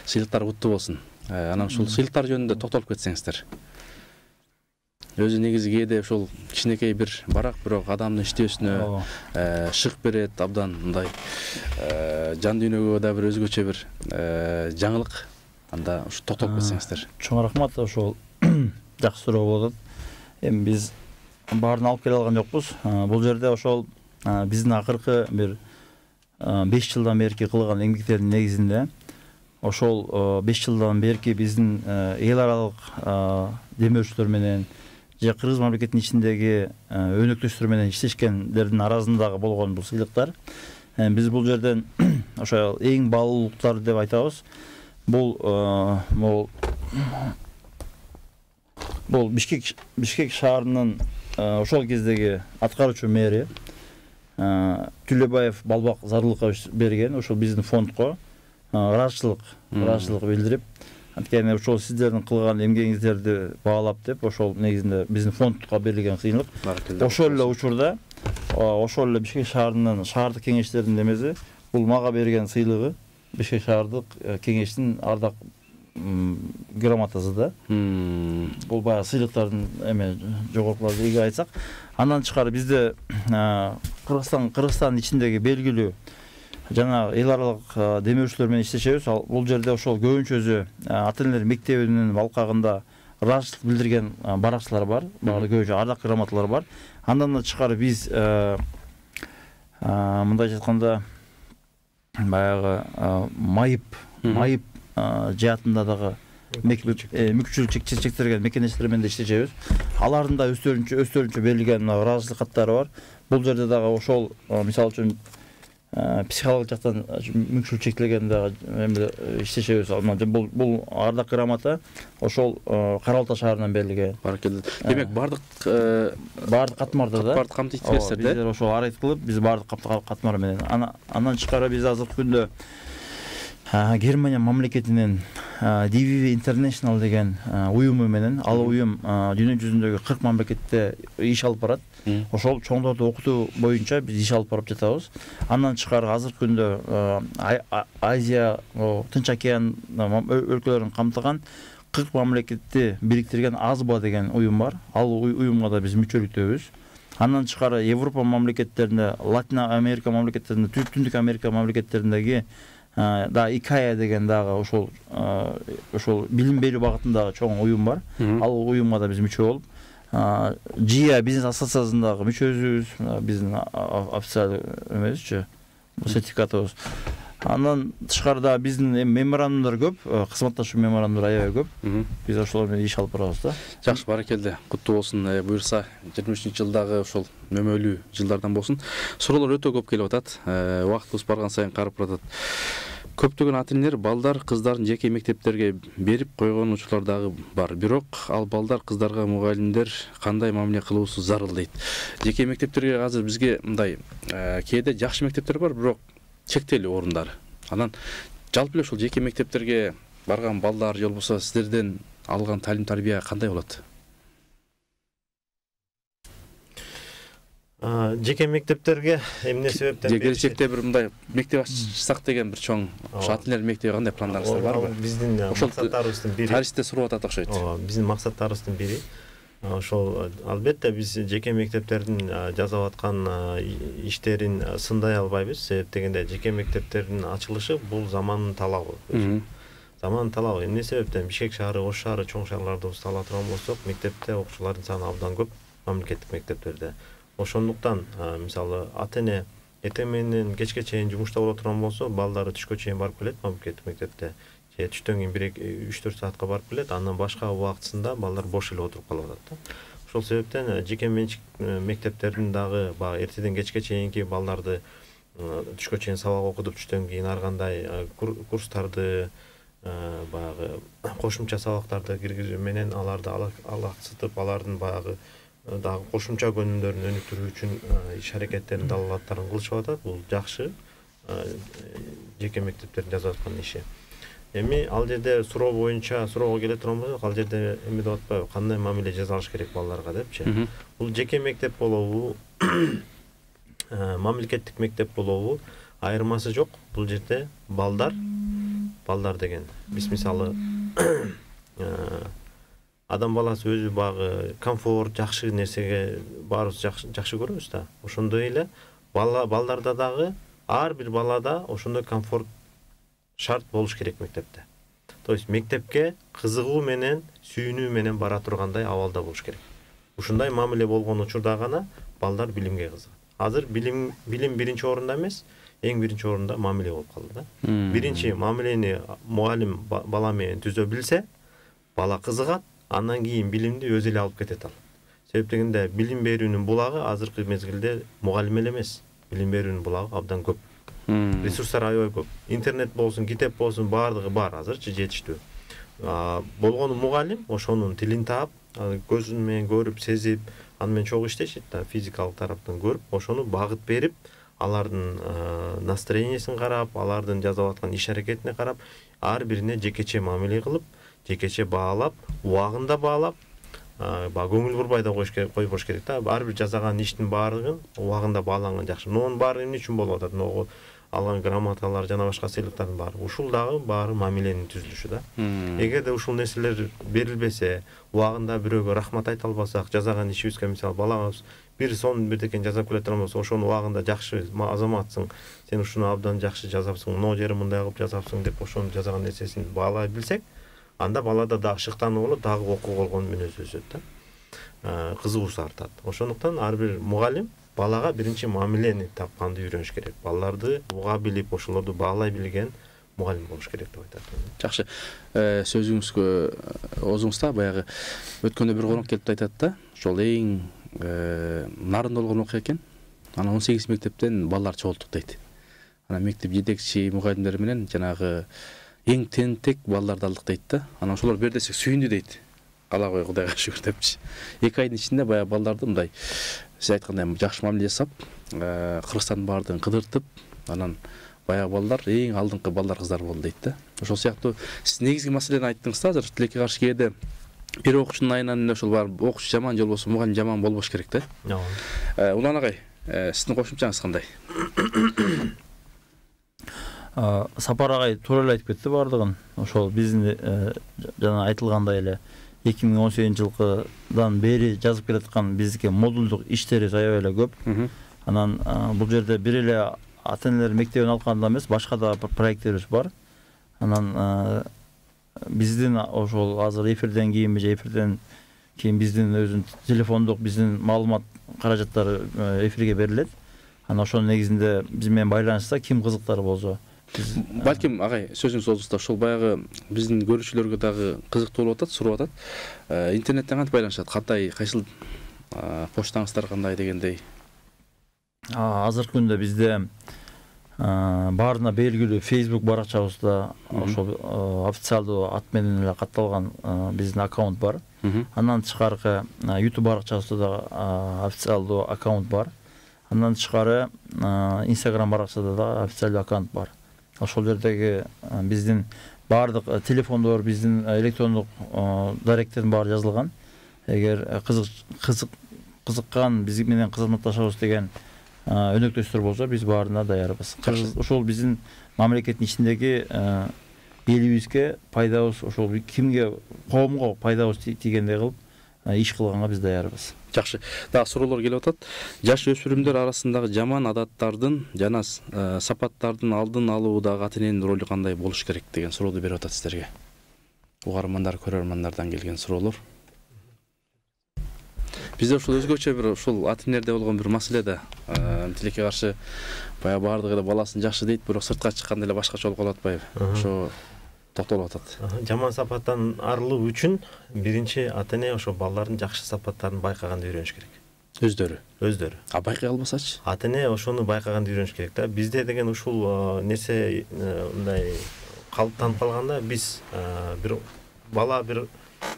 Сыйлыктар куттуу болсун. Анан ушул сыйлыктар жөнүндө токтолуп кетсеңиздер. Өзү негизи кээде ушул кичинекей бир барак, бирок адамдын иштөөсүнө шык берет, абдан мындай жан дүйнөгө да бир өзгөчө бир жаңылык. Анда ушу токтолуп кетсеңиздер. Чоң рахмат, ошол жакшы суроо болот. Эми биз баарын алып келе алган жокпуз. Бул жерде ошол биздин акыркы бир 5 жылдан берки кылган эмгектердин негизинде ошол 5 жылдан берки биздин эл аралык демөөрчүлөр менен же кыргыз мамлекетинин ичиндеги өнөктөштөр менен иштешкендердин арасындагы болгон бул сыйлыктар. Биз бул жерден ошо эң баалуулуктар деп айтабыз. Бул Бишкек шаарынын ошол кездеги аткаруучу мэри Түлөбаев Балбак Зарлыкович берген, ошол биздин фондко ыраазычылык билдирип, анткени ошол сиздердин кылган эмгегиңиздерди баалап деп, ошол негизинде биздин фондко берилген сыйлык. Ошол эле учурда, ошол эле Бишкек шаарынын шаардык кеңештердин немеси, бул мага берген сыйлыгы Бишкек шаардык кеңештин ардак грамотасы да. Бул баягы сыйлыктардын жогоркуларды эге айтсак, андан тышкары бизде Кыргызстан ичиндеги белгилүү жана эл аралык демөөрчүлөр менен иштешебиз. Бул жерде ошол көбүнчөсү ата энелер мектебинин алкагында ыраазычылык билдирген баракчылар бар, баары көбүнчө ардак грамоталар бар. Андан да тышкары биз мындай айтканда баягы майып жаатында дагы мүмкүнчүлүк чектелген мекенештер менен иштешебиз. Алардын да өздөрүнчө берилген ыраазычылык каттары бар. Бул жерде дагы ошол мисалы үчүн психологик жактан мүмкүнчүлүк чектелген дагы иштешебиз. Бул ардак грамота ошол Кара Балта шаарынан берилген. Баракелде. Демек бардык катмарда да камтыйт этесиздер да. Биздер ошол аракет кылып, биз бардык катмар менен. Андан тышкары биз азыркы күндө Германия мамлекетинин DVV International деген уюму менен, ал уюм дүйнө жүзүндөгү 40 мамлекетте иш алып барат. Ошол чоңдорду окутуу боюнча биз иш алып барып жатабыз. Андан тышкары азыркы күндө Азия, Тынч океан өлкөлөрүн камтыган 40 мамлекетти бириктирген АЗБА деген уюм бар. Ал уюмга да биз мүчөлүктөбүз. Андан тышкары Европа мамлекеттеринде, Латин Америка мамлекеттеринде, Түндүк Америка мамлекеттериндеги да ИКАЯ деген дагы ошол билим берүү багытындагы чоң уюм бар. Ал уюмга да биз мүчө болуп, ЖИА бизнес ассоциациясындагы мүчөсүбүз, биздин официалдуу эмебизчи, сертификатыбыз. Андан тышкары да биздин меморандумдар көп, кызматташуу меморандумдар аябай көп. Биз ошолор менен иш алып барабыз да. Жакшы, баракелде. Куттуу болсун. Буюрса 23-жылдагы ошол мөмөлүү жылдардан болсун. Суроолор өтө көп келип атат. Убактыбыз барган сайын карып баратат. Көптөгөн ата-энелер балдар кыздарын жеке мектептерге берип койгон учурлар дагы бар. Бирок ал балдар кыздарга мугалимдер кандай мамиле кылуусу зарыл дейт. Жеке мектептерге азыр бизге мындай кээде жакшы мектептер бар, бирок чектелүү орундары. Анан жалпы эле ушул жеке мектептерге барган балдар же болбосо сиздерден алган талим тарбия кандай болот? Жеке мектептерге эмне себептен келечекте бир мындай мектеп ачсак деген бир чоң ата-энелер мектеби кандай пландарыңыздар барбы? Биздин максаттарыбыздын бири. Таристе сурап атат окшойт. Биздин максаттарыбыздын бири. Ошол албетте биз жеке мектептердин жасап аткан иштерин сындай албайбыз. Себеп дегенде жеке мектептердин ачылышы бул замандын талабы. Замандын талабы. Эмне себептен Бишкек шаары, Ош шаары, чоң шаарларды ала турган болсок, мектепте окуучулардын саны абдан көп мамлекеттик мектептерде. Ошондуктан мисалы ата-эне эртең менен кечке чейин жумушта боло турган болсо, балдары түшкө чейин барып келет мамлекеттик мектепте. Түштөн кийин 3-4 саатка барып келет, андан башка убактысында балдар бош эле отуруп калып атат да. Ошол себептен жеке менчик мектептердин дагы баягы эртеден кечке чейинки балдарды түшкө чейин сабак окутуп, түштөн кийин ар кандай курстарды, баягы кошумча сабактарды киргизүү менен аларды алаксытып, алардын баягы дагы кошумча көнүмдөрүн өнүктүрүү үчүн иш аракеттерин, далаалаттарын кылышып атат. Бул жакшы жеке мектептердин жасап аткан иши. Эми ал жерде суроого келе турган болсок, ал жерде эме деп атпайбы, кандай мамиле жасалыш керек балдарга депчи. Бул жеке мектеп болобу, мамлекеттик мектеп болобу, айырмасы жок. Бул жерде балдар деген биз мисалы адам баласы өзү багы комфорт, жакшы нерсеге баарыбыз жакшы көрөбүз да. Ошондой эле балдарда дагы ар бир балада ошондой комфорт шарт болуш керек мектепте. То есть мектепке кызыгуу менен, сүйүнүү менен бара тургандай абалда болуш керек. Ушундай мамиле болгон учурда гана балдар билимге кызыгат. Азыр билим биринчи орунда эмес, эң биринчи орунда мамиле болуп калды да. Биринчи мамилени мугалим бала менен түзө билсе, бала кызыгат, андан кийин билимди өзү эле алып кетет ал. Себеп дегенде билим берүүнүн булагы азыркы мезгилде мугалим эле эмес, билим берүүнүн булагы абдан көп. Ресурстар аябай көп. Интернет болсун, китеп болсун, баардыгы бар азырчы жетиштүү. Болгону мугалим ошонун тилин таап, көзү менен көрүп, сезип, аны менен чогуу иштешет да, физикалык тараптан көрүп, ошону багыт берип, алардын настроениясын карап, алардын жасап аткан иш аракетине карап, ар бирине жекече мамиле кылып, жекече баалап, убагында баалап, көңүл бурбай да койбош керек да. Ар бир жасаган иштин баардыгын убагында бааланган жакшы. Мунун баары эмне үчүн болуп атат? Алган грамоталар жана башка сыйлыктардын баары. Ушул дагы баары мамиленин түзүлүшү да. Эгерде ушул нерселер берилбесе, убагында бирөөгө рахмат айта албасак, жасаган ишибизге мисалы балабыз бир сонун бирдекен жасап келе турган болсо, ошону убагында жакшы азаматсың, сен ушуну абдан жакшы жасапсың, мына жери мындай кылып жасапсың деп ошону жасаган нерсесин баалай билсек, анда балада дагы шыктануу болот, дагы окууга болгон мүнөзү өсөт да. Кызыгуусу артат. Ошондуктан ар бир мугалим балага биринчи мамилени тапканды үйрөнүш керек. Балдарды уга билип, ошолорду баалай билген мугалим болуш керек деп айтат. Жакшы. Сөзүңүзгө озуңузда баягы өткөндө бир конок келип айтат да, ошол эң нарында болгон окуя экен. Анан 18 мектептен балдар чогулттук дейт. Анан мектеп жетекчи мугалимдер менен жанагы эң тентек балдарды алдык дейт да. Анан ошолор бер десек сүйүндү дейт. Ала кой, Кудайга шүгүр депчи. 2 айдын ичинде баягы балдарды мындай сиз айткандай жакшы мамиле жасап, Кыргызстандын баардыгын кыдыртып, анан баягы балдар эң алдыңкы балдар кыздар болду дейт да. Ошол сыяктуу сиз негизги маселени айттыңыз да, азыр тилекке каршы кээде бир окуучунун айынан ошол бар, окуучу жаман же болбосо мугалим жаман болбош керек да. Ооба. Улан агай, сиздин кошумчаңыз кандай? Сапар агай туура эле айтып кетти бардыгын. Ошол биздин жана айтылгандай эле 2018-жылкыдан бери жазып келаткан биздики модулдук иштери аябай эле көп. Анан бул жерде бир эле ата энелер мектебин алганда эмес, башка да проекттерибиз бар. Анан биздин ошол азыр эфирден кийинби же эфирден кийин биздин өзүнүн телефондук биздин маалымат каражаттары эфирге берилет. Анан ошонун негизинде биз менен байланышса ким кызыктар болсо балким агай сөзүңүз болсо ошол баягы биздин көрүүчүлөргө дагы кызыктуу болуп атат, сурап атат. Интернеттен кантип байланышат? Кандай, кайсыл поштаңыздар кандай дегендей? Азыркы күндө бизде баарына белгилүү Facebook баракчабызда ошол официалдуу ат менен эле катталган биздин аккаунт бар. Андан тышкары YouTube баракчабызда да официалдуу аккаунт бар. Андан тышкары Instagram баракчасында да официалдуу аккаунт бар. Ошол жердеги биздин баардык телефондор, биздин электрондук даректердин баары жазылган. Эгер кызыккан биз менен кызматташабыз деген өнөктөштөр болсо биз баарына даярбыз. Ошол биздин мамлекеттин ичиндеги элибизге пайдабыз, ошол кимге, коомго пайдабыз тийгендей кылып иш кылганга биз даярбыз. Жакшы. Дагы суроолор келип атат. Жаш өспүрүмдөр арасындагы жаман адаттардын жана сапаттардын алдын алуудагы ата эненин ролу кандай болуш керек деген суроону берип атат сиздерге. Угармандар, көрөрмандардан келген суроолор. Бизде ушул өзгөчө бир ушул ата энелерде болгон бир маселе да. Тилекке каршы баягы баардыгы да баласын жакшы дейт, бирок сыртка чыкканда эле башкача болуп калат атпайбы? Ошо токтолуп атат. Жаман сапаттан арылуу үчүн биринчи ата эне ошо балдардын жакшы сапаттарын байкаганды үйрөнүш керек. Өздөрү. Байкай албасачы? Ата эне ошону байкаганды үйрөнүш керек да. Бизде деген ушул нерсе мындай калыптанып калганда, биз бир бала бир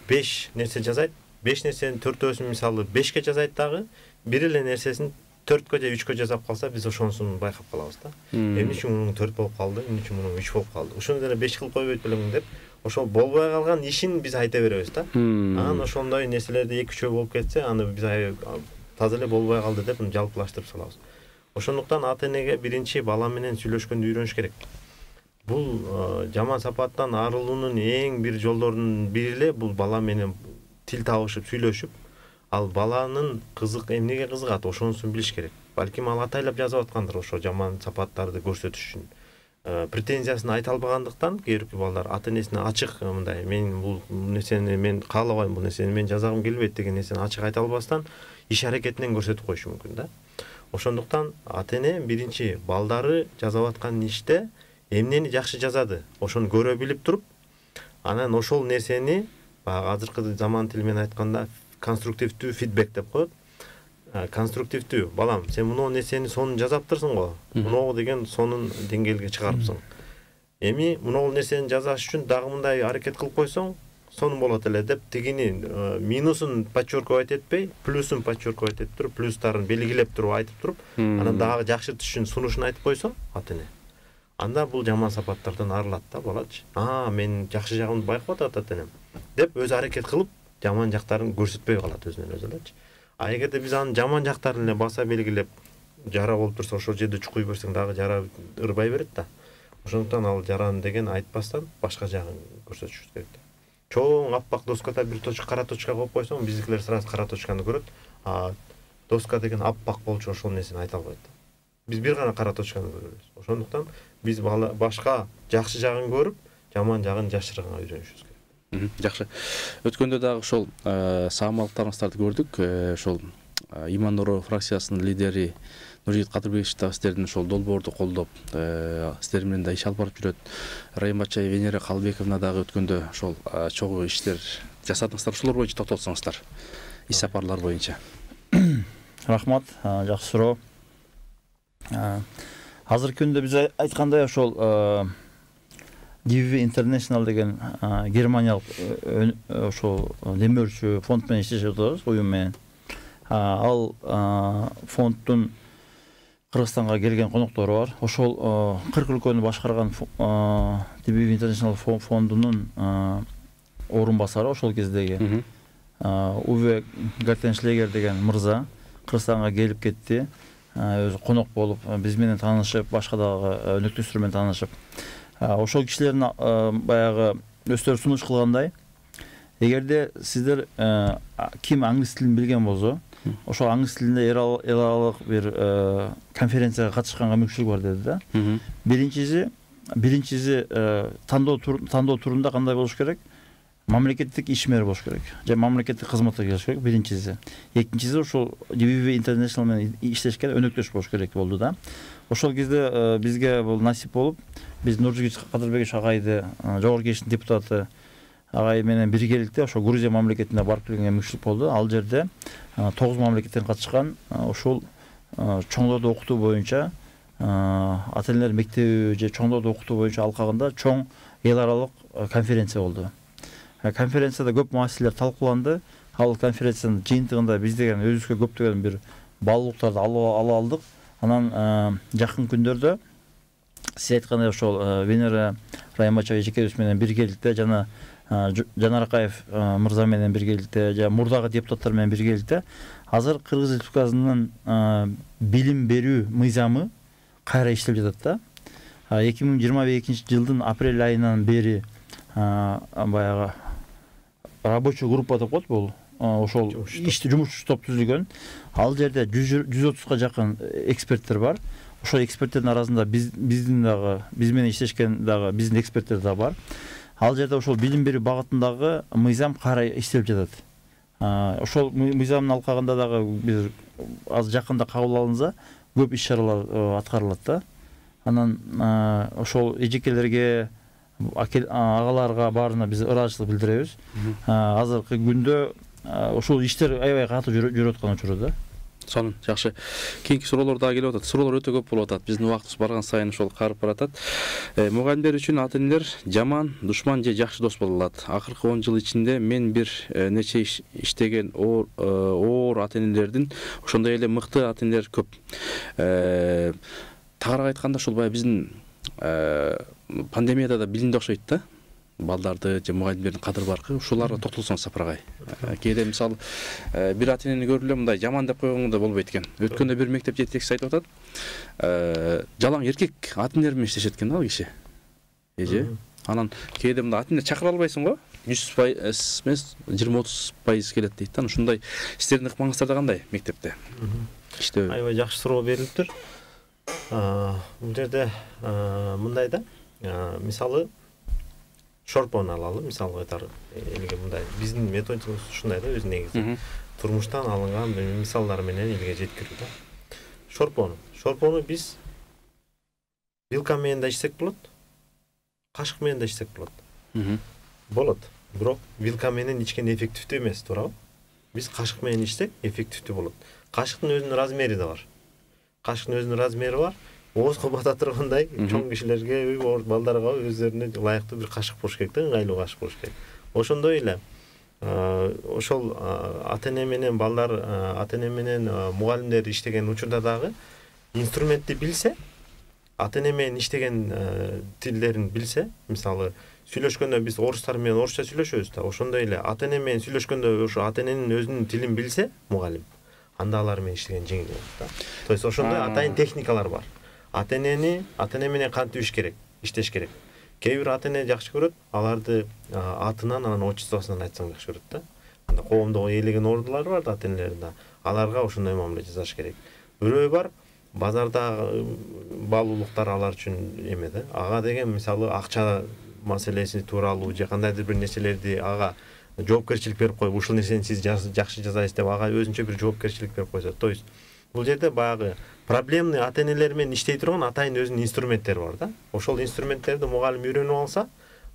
5 нерсе жазайт. 5 нерсенин 4-өсүн мисалы 5ке жазайт дагы, бир эле нерсесин 4кө же 3кө жазап калса, биз ошонусун байкап калабыз да. Эмне үчүн мунун 4 болуп калды, эмне үчүн мунун 3 болуп калды. Ошону деле 5 кылып койбойт белемин деп, ошол болбой калган ишин биз айта беребиз да. Анан ошондой нерселерди 2-3 болуп кетсе, аны биз таза эле болбой калды деп жалпылаштырып салабыз. Ошондуктан ата энеге биринчи бала менен сүйлөшкөндү үйрөнүш керек. Бул жаман сапаттан арылуунун эң бир жолдорунун бири эле бул бала менен тил табышып сүйлөшүп, ал баланын эмнеге кызыгат, ошонусун билиш керек. Балким ал атайлап жазып аткандыр ошо жаман сапаттарды көрсөтүш үчүн. Претензиясын айта албагандыктан кээ бир балдар ата энесине ачык мындай мен бул нерсени мен каалабайм, бул нерсени мен жазагым келбейт деген нерсени ачык айта албастан иш аракетинен көрсөтүп коюшу мүмкүн да. Ошондуктан ата эне биринчи балдары жазып аткан иште эмнени жакшы жазады, ошону көрө билип туруп, анан ошол нерсени азыркы заман тили менен айтканда конструктивдүү фидбек деп коет. Конструктивдүү, балам, сен муну нерсени сонун жазаптырсың го. Муну деген сонун деңгээлге чыгарыпсың. Эми муну нерсени жазаш үчүн дагы мындай аракет кылып койсоң, сонун болот эле деп тигини минусун подчерковать этпей, плюсун подчерковать этип туруп, плюстарын белгилеп туруп айтып туруп, анан дагы жакшыртыш үчүн сунушун айтып койсоң, ата эне. Анда бул жаман сапаттардан арылат да балачы. Мен жакшы жагымды байкап атат ата энем деп өз аракет кылып, жаман жактарын көрсөтпөй калат өзүнөн өзү элечи. Эгерде биз анын жаман жактарын эле баса белгилеп, жара болуп турса, ошол жерде чукуй берсең дагы жара ырбай берет да. Ошондуктан ал жараны деген айтпастан башка жагын көрсөтүшүбүз керек да. Чоң аппак доскада бир точка, кара точка коюп койсоң, биздикилер сразу кара точканы көрөт. Доска деген аппак болчу ошол нерсени айта албайт да. Биз бир гана кара точканы көрөбүз. Ошондуктан биз башка жакшы жагын көрүп, жаман жагын жашырганга үйрөнүшүбүз керек. Жакшы. Өткөндө дагы ошол саамалыктарыңыздарды көрдүк. Ошол Иман Нуру фракциясынын лидери Нуржигит Кадырбекович да сиздердин ошол долбоорду колдоп, сиздер менен да иш алып барып жүрөт. Райым Бачай, Венера Калбековна дагы өткөндө ошол чогуу иштер жасадыңыздар. Ошолор боюнча токтолсоңуздар. Иш сапарлар боюнча. Рахмат, жакшы суроо. Азыркы күндө биз айткандай ошол DV International деген германиялык ошол демөөрчү фонд менен иштешип атабыз, уюм менен. Ал фонддун Кыргызстанга келген коноктору бар. Ошол 40 өлкөнү башкарган DV International фондунун орун басары ошол кездеги Уве Гартеншлегер деген мырза Кыргызстанга келип кетти. өзү конок болуп биз менен таанышып, башка дагы өнөктөштөр менен таанышып, ошол кишилердин баягы өздөрү сунуш кылгандай, эгерде сиздер ким аңгыз тилин билген болсо, ошол аңгыз тилинде эл аралык бир конференцияга катышканга мүмкүнчүлүк бар деди да. Биринчиси тандоо турунда кандай болуш керек? Мамлекеттик ишмер болуш керек. Же мамлекеттик кызматка келиш керек биринчиси. Экинчиси ошол DBV International менен иштешке өнөктөш болуш керек болду да. Ошол кезде бизге бул насип болуп, биз Нуржигит Кадырбекович агайды, жогорку кеңештин депутаты агай менен биргеликте ошо Грузия мамлекетине барып келгенге мүмкүнчүлүк болду. Ал жерде 9 мамлекеттен катышкан ошол чоңдорду окутуу боюнча ата-энелер мектеби же чоңдорду окутуу боюнча алкагында чоң эл аралык конференция болду. Конференцияда көп маселелер талкууланды. Ал конференциянын жыйынтыгында биз деген өзүбүзгө көптөгөн бир баалуулуктарды ала алдык. Анан жакын күндөрдө сиз айткандай ошол Венера Раймачева эжекебиз менен биргеликте жана Жанар Акаев мырза менен биргеликте, же мурдагы депутаттар менен биргеликте азыр Кыргыз Республикасынын билим берүү мыйзамы кайра иштелип жатат да. 2022-жылдын апрель айынан бери баягы рабочий группа деп коет бул. Ошол жумуш топ түзүлгөн. Ал жерде 130га жакын эксперттер бар. Ошол эксперттердин арасында биздин дагы, биз менен иштешкен дагы биздин эксперттер да бар. Ал жерде ошол билим берүү багытындагы мыйзам кайра иштелип жатат. Ошол мыйзамдын алкагында дагы бир аз жакында кабыл алынса, көп иш-чаралар аткарылат да. Анан ошол эжекелерге, агаларга баарына биз ыраазычылык билдиребиз. Азыркы күндө ошол иштер аябай катуу жүрүп аткан учурда. Сонун, жакшы. Кийинки суроолор дагы келип атат. Суроолор өтө көп болуп атат. Биздин убактыбыз барган сайын ошол карып баратат. Мугалимдер үчүн ата-энелер жаман, душман же жакшы дос боло алат. Акыркы 10 жыл ичинде мен бир нече иштеген оор ата-энелердин, ошондой эле мыкты ата-энелер көп. Тагыраак айтканда ошол баягы биздин пандемияда да билинди окшойт да. Балдарды же мугалимдердин кадыр баркы, ушуларга токтолсоңуз Сапарагай. Кээде мисалы бир ата-энени көрүп эле мындай жаман деп койгонго да болбойт экен. Өткөндө бир мектеп жетекчиси айтып атат. Жалаң эркек ата-энелер менен иштешет экен ал киши. Эже. Анан кээде мындай ата-эне чакыра албайсың го. 100% эмес, 20-30% келет дейт да. Ушундай иштердин ыкмаңыздар кандай мектепте? Иштөө. Аябай жакшы суроо берилиптир. Бул жерде мындай да. Мисалы шорпону алалы, мисалы айтары элге мындай биздин методикабыз ушундай да, өз негизи турмуштан алынган мисалдар менен элге жеткирүү да. Шорпону биз вилка менен да ичсек болот, кашык менен да ичсек болот. Болот, бирок вилка менен ичкен эффективдүү эмес, туурабы? Биз кашык менен ичсек эффективдүү болот. Кашыктын өзүнүн размери да бар. Оозго бата тургандай чоң кишилерге, балдарга өздөрүнө ылайыктуу бир кашык болуш керек да, ыңгайлуу кашык болуш керек. Ошондой эле ошол ата-эне менен балдар, ата-эне менен мугалимдер иштеген учурда дагы инструментти билсе, ата-эне менен иштеген тилдерин билсе, мисалы сүйлөшкөндө биз орустар менен орусча сүйлөшөбүз да, ошондой эле ата-эне менен сүйлөшкөндө ошо ата-эненин өзүнүн тилин билсе мугалим, анда алар менен иштеген жеңил болот да. То есть ошондой атайын техникалар бар. Ата-эне менен кантип иштеш керек. Кээ бир ата-эне жакшы көрөт, аларды атынан, анан отчествосунан айтсаң жакшы көрөт да. Анда коомдо ээлеген ордулар бар да ата-энелердин. Аларга ошондой мамиле жасаш керек. Бирөө бар, базарда баалуулуктар алар үчүн эме да. Ага деген мисалы акча маселеси тууралуу же кандайдыр бир нерселерди ага жоопкерчилик берип коюп, ушул нерсени сиз жакшы жасайсыз деп ага өзүнчө бир жоопкерчилик берип койсо. То есть бул жерде баягы проблемный ата-энелер менен иштей турган атайын өзүнүн инструменттери бар да. Ошол инструменттерди мугалим үйрөнүп алса,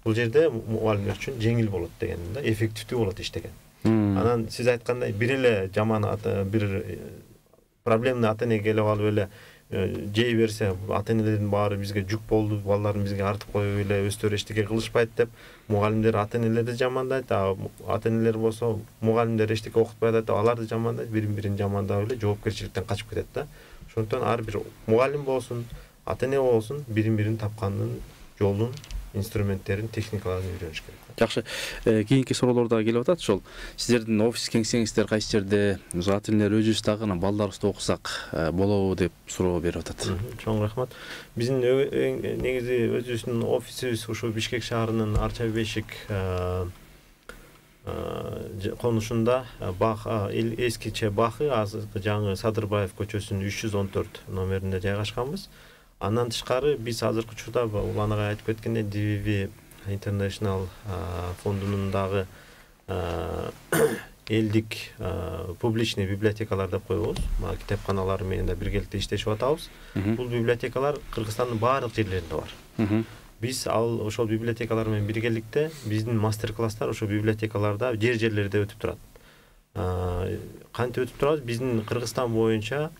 бул жерде мугалимдер үчүн жеңил болот деген да, эффективдүү болот иштеген. Анан сиз айткандай бир эле жаман бир проблемный ата-эне келип алып эле жей берсе, ата-энелердин баары бизге жүк болду, балдарын бизге артып коюп эле өздөрү эчтеке кылышпайт деп мугалимдер ата-энелерди жамандайт, ата-энелер болсо мугалимдер эчтеке окутпай атат деп аларды жамандайт, бирин жамандап эле жоопкерчиликтен качып кетет да. Ошондон ар бир мугалим болсун, ата-эне болсун, бирин тапкандын жолун инструменттерин, техникаларын үйрөнүш керек. Жакшы. Кийинки суроолор да келип атат. Ошол сиздердин офис кеңсеңиздер кайсы жерде? Ат элдер өзүбүз дагы балдарыбызды окусак болобу деп суроо берип атат. Чоң рахмат. Биздин негизи өзүбүздүн офисибиз ушу Бишкек шаарынын Арча Бешик конушунда эскиче Бахы, азыркы жаңы Садырбаев көчөсүнүн 314 номеринде жайгашканбыз. Андан тышкары биз азыркы учурда Улан агай айтып кеткендей DVV International фондунун дагы элдик публичный библиотекалар деп коебуз. Китепканалар менен да биргеликте иштешип атабыз. Бул библиотекалар Кыргызстандын баардык жерлеринде бар. Биз ошол библиотекалар менен биргеликте биздин мастер-класстар ошол библиотекаларда жерлерде өтүп турат. Кантип өтүп турат? Биздин Кыргызстан боюнча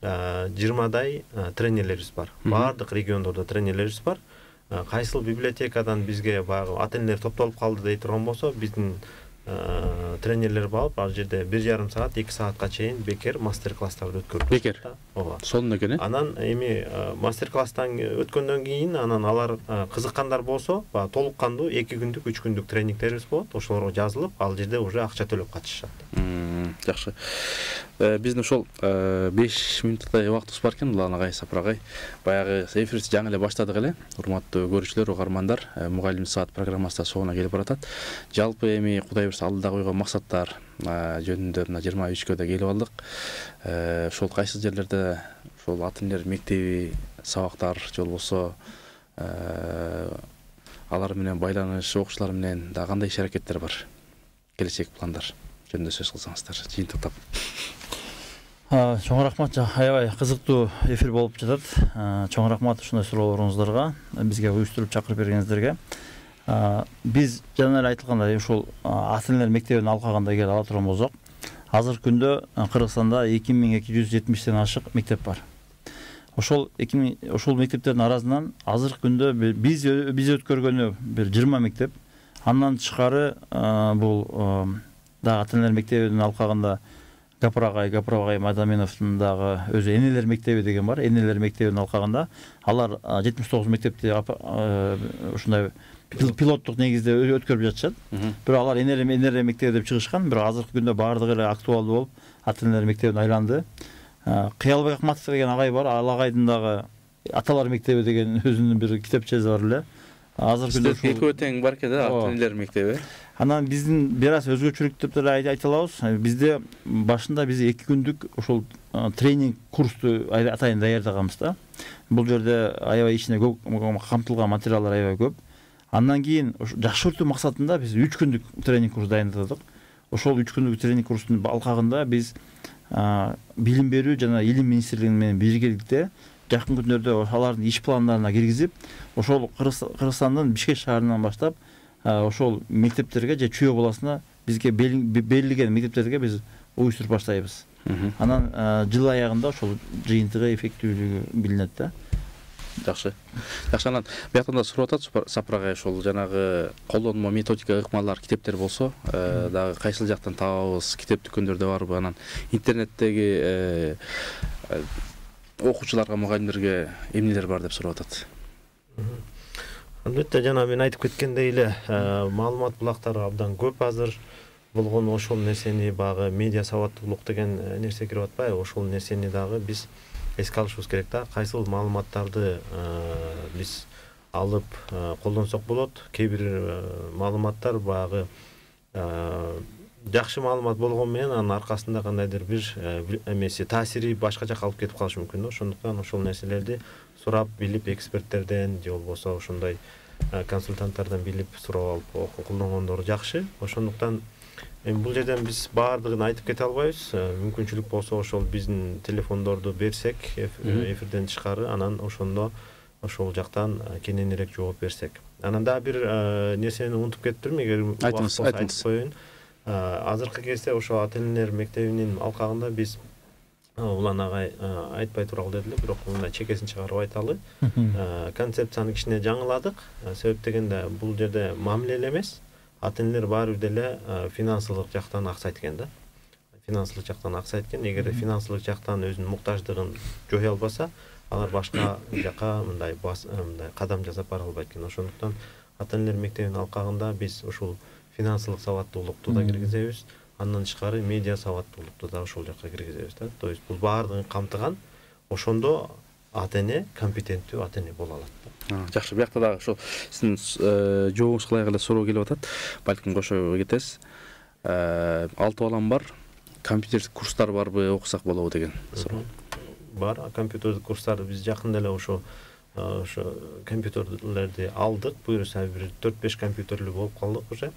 20дай тренерлерибиз бар. Баардык региондордо тренерлерибиз бар. Кайсыл библиотекадан бизге баягы ата-энелер топтолуп калды дей турган болсо, биздин тренерлер барып, ал жерде 1,5 саат, 2 саатка чейин бекер мастер-класстарды өткөрүп. Бекер. Ооба. Сонун экен, Анан эми мастер-класстан өткөндөн кийин анан алар кызыккандар болсо, толук кандуу 2 күндүк, 3 күндүк тренингтерибиз болот. Ошолорго жазылып, ал жерде уже акча төлөп катышышат. Жакшы. Биздин ошол 5 мүнөттөй убактыбыз бар экен, Улан агай, Сапар агай. Баягы эфирди жаңы эле баштадык эле. Урматтуу көрүүчүлөр, угармандар, Мугалим саат программасы да соңуна келип баратат. Жалпы эми Кудай буйрса алдыда койгон максаттар жөнүндө мына 23-кө да келип алдык. Ошол кайсы жерлерде ошол ата-энелер мектеби, сабактар же болбосо алар менен байланыш, окуучулар менен да кандай иш-аракеттер бар? Келечек пландар жөнүндө сөз кылсаңыздар, жыйынтыктап. Чоң рахмат, аябай кызыктуу эфир болуп жатат. Чоң рахмат ушундай суроолоруңуздарга, бизге уюштуруп чакырып бергениңиздерге. Биз жана эле айтылгандай ошол ата-энелер мектебинин алкагында эгер ала турган болсок, азыркы күндө Кыргызстанда 2270ден ашык мектеп бар. Ошол мектептердин арасынан азыркы күндө биз өткөргөнү бир 20 мектеп. Андан тышкары бул да ата-энелер мектебинин алкагында Гапыр агай Мадаминовдун дагы өзү энелер мектеби деген бар. Энелер мектебинин алкагында алар 79 мектепти ушундай пилоттук негизде өткөрүп жатышат. Бирок алар энелер мектеби деп чыгышкан, бирок азыркы күндө баардыгы эле актуалдуу болуп, ата-энелер мектебине айланды. Кыялбек Акматов деген агай бар, ал агайдын дагы аталар мектеби деген өзүнүн бир китепчеси бар эле. Азыркы күндө экөө тең бар экен да, ата-энелер мектеби. Анан биздин бир аз өзгөчөлүк деп деле айта алабыз. Бизде башында биз 2 күндүк ошол тренинг курсту атайын даярдаганбыз да. Бул жерде аябай ичине көп камтылган материалдар аябай көп. Андан кийин жакшыртуу максатында биз 3 күндүк тренинг курс дайындадык. Ошол 3 күндүк тренинг курстун алкагында биз билим берүү жана илим министрлиги менен биргеликте жакын күндөрдө алардын иш пландарына киргизип, ошол Кыргызстандын Бишкек шаарынан баштап ошол мектептерге же Чүй областына бизге берилген мектептерге биз уюштуруп баштайбыз. Анан жыл аягында ошол жыйынтыгы эффективдүүлүгү билинет да. Жакшы. Анан бияктан да сурап атат Сапар агай, ошол жанагы колдонмо методика ыкмалар китептер болсо, дагы кайсыл жактан табабыз? Китеп дүкөндөрдө барбы? Анан интернеттеги окуучуларга, мугалимдерге эмнелер бар деп сурап атат. Албетте жана мен айтып кеткендей эле, маалымат булактары абдан көп азыр болгон. Ошол нерсени багы медиа сабаттуулук деген нерсе кирип атпайбы? Ошол нерсени дагы биз эске алышыбыз керек да. Кайсыл маалыматтарды биз алып колдонсок болот. Кээ бир маалыматтар багы жакшы маалымат болгон менен анын аркасында кандайдыр бир эмеси таасири башка жака алып кетип калышы мүмкүн да. Ошондуктан ошол нерселерди сурап билип, эксперттерден же болбосо ошондой консультанттардан билип сурап алып колдонгондор жакшы. Ошондуктан бул жерден биз баардыгын айтып кете албайбыз. Мүмкүнчүлүк болсо ошол биздин телефондорду берсек эфирден тышкары, анан ошондо ошол жактан кененирээк жооп берсек. Анан дагы бир нерсени унутуп кетиптирмин, эгер айтып коеюн. Азыркы кезде ошо ата-энелер мектебинин алкагында биз Улан агай айтпай туралы дедиле, бирок мындай чекесин чыгарып айталы. Концепцияны кичине жаңыладык. Себеп дегенде бул жерде мамиле эле эмес, ата-энелер баары бир деле финансылык жактан аксайт экен да. Финансылык жактан аксайт экен. Эгер финансылык жактан өзүнүн муктаждыгын жое албаса, алар башка жака мындай кадам жасап бара албайт экен. Ошондуктан ата энелер мектебинин алкагында биз ушул финансылык сабаттуулукту да киргизебиз, андан тышкары медиа сабаттуулукту да ошол жака киргизебиз да. То есть бул баардыгын камтыган, ошондо ата эне компетенттүү ата эне боло алат. Жакшы, биякта дагы ошол сиздин жообуңузга ылайык эле суроо келип атат. Балким кошо кетесиз. 6 балам бар. Компьютер курстар барбы, окусак болобу деген суроо. Бар, компьютер курстары биз жакында эле ошо компьютерлерди алдык. Буюрса бир 4-5 компьютерлүү болуп калдык уже.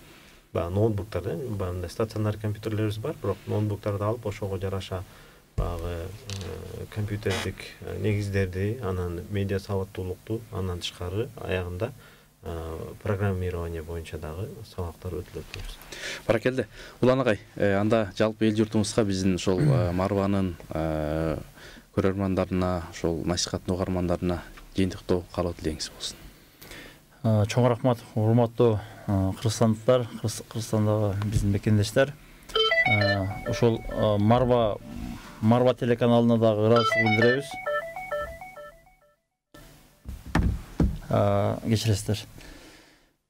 Баягы ноутбуктар, баягы стационар компьютерлерибиз бар, бирок ноутбуктарды алып ошого жараша баягы компьютердик негиздерди, анан медиа сабаттуулукту, андан тышкары аягында программирование боюнча дагы сабактар өтүлөт. Баракелде. Улан агай, анда жалпы эл журтубузга биздин ошол Марванын көрөрмандарына, ошол насихаттын угармандарына жыйынтыктоо каалоо тилегиңиз болсун. Чоң рахмат, урматтуу кыргызстандыктар, Кыргызстандагы биздин мекендештер. Ошол Марва телеканалына дагы ыраазычылык билдиребиз. Кечиресиздер.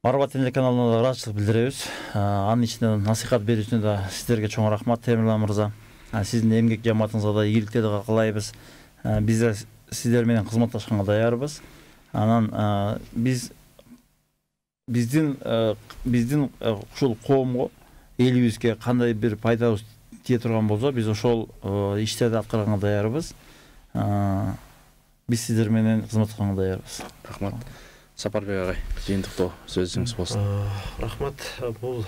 Марва телеканалына да ыраазычылык билдиребиз. Анын ичинде насихат берүүчүнө да сиздерге чоң рахмат, Темирлан мырза. Сиздин эмгек жамаатыңызга да ийгиликтерди каалайбыз. Биз да сиздер менен кызматташканга даярбыз. Анан биздин ушул коомго, элибизге кандай бир пайдабыз тие турган болсо, биз ошол иштерди аткарганга даярбыз. Биз сиздер менен кызматташканга даярбыз. Рахмат. Сапарбек агай, жыйынтыктоо сөзүңүз болсун. Рахмат. Бул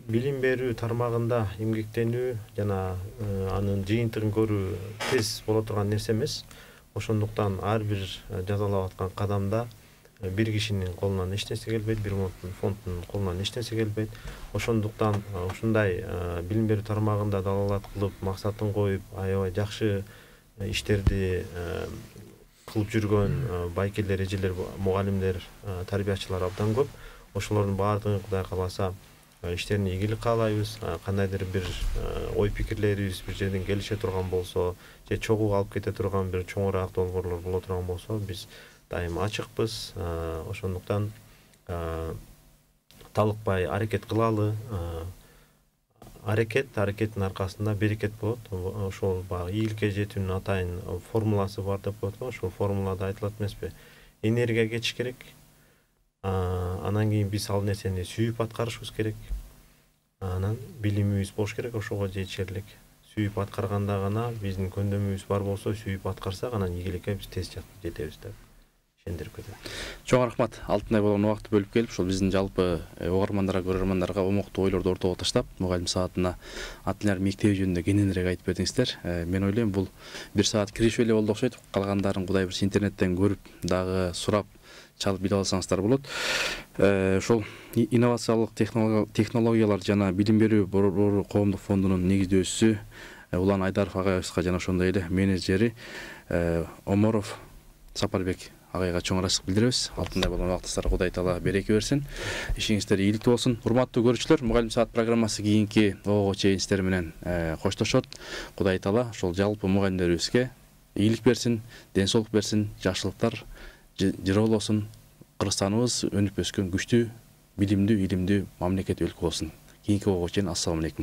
билим берүү тармагында эмгектенүү жана анын жыйынтыгын көрүү тез боло турган нерсе эмес. Ошондуктан ар бир жасалып аткан кадамда бир кишинин колунан эч нерсе келбейт, бир фонддун колунан эч нерсе келбейт. Ошондуктан ушундай билим берүү тармагында далалат кылып, максатын коюп, аябай жакшы иштерди кылып жүргөн байкелер, эжелер, мугалимдер, тарбиячылар абдан көп. Ошолордун баардыгын Кудай кааласа иштерине ийгилик каалайбыз. Кандайдыр бир ой пикирлерибиз бир жерден келише турган болсо, же чогууга алып кете турган бир чоңураак долбоорлор боло турган болсо, биз дайыма ачыкпыз. Ошондуктан талыкпай аракет кылалы. Аракеттин аркасында берекет болот. Ошол баягы ийгиликке жетүүнүн атайын формуласы бар деп коет го. Ошол формулада айтылат эмеспи? Энергия кетиш керек. Анан кийин биз ал нерсени сүйүп аткарышыбыз керек. Анан билимибиз болуш керек, ошого жетишерлик. Сүйүп аткарганда гана биздин көндөмүбүз бар болсо, сүйүп аткарсак, анан ийгиликке биз тез жетебиз деп ишендирип кетем. Чоң рахмат. Алтынай болгон убакытты бөлүп келип, ошол биздин жалпы угармандарга, көрөрмандарга омоктуу ойлорду ортого таштап, мугалим саатына ата энелер мектеби жөнүндө кененирээк айтып бердиңиздер. Мен ойлойм, бул 1 саат киришип эле болду окшойт. Калгандарын Кудай бир интернеттен көрүп, дагы сурап, чалып билип алсаңыздар болот. Ошол инновациялык технологиялар жана билим берүү борбору коомдук фондунун негиздөөчүсү Улан Айдаров агайыбызга жана ошондой эле менеджери Оморов Сапарбек агайга чоң ыраазычылык билдиребиз. Алтындай болгон убактыңыздарга Кудай таала береке берсин. Ишиңиздер ийгиликтүү болсун. Урматтуу көрүүчүлөр, Мугалим саат программасы кийинки ого чейин сиздер менен коштошот. Кудай таала ошол жалпы мугалимдерибизге ийгилик берсин, ден соолук берсин, жакшылыктар жыролосун. Кыргызстаныбыз өнүп өскөн күчтүү, билимдүү, илимдүү мамлекет өлкө болсун. Кийинки ого чейин ассаламу алейкум.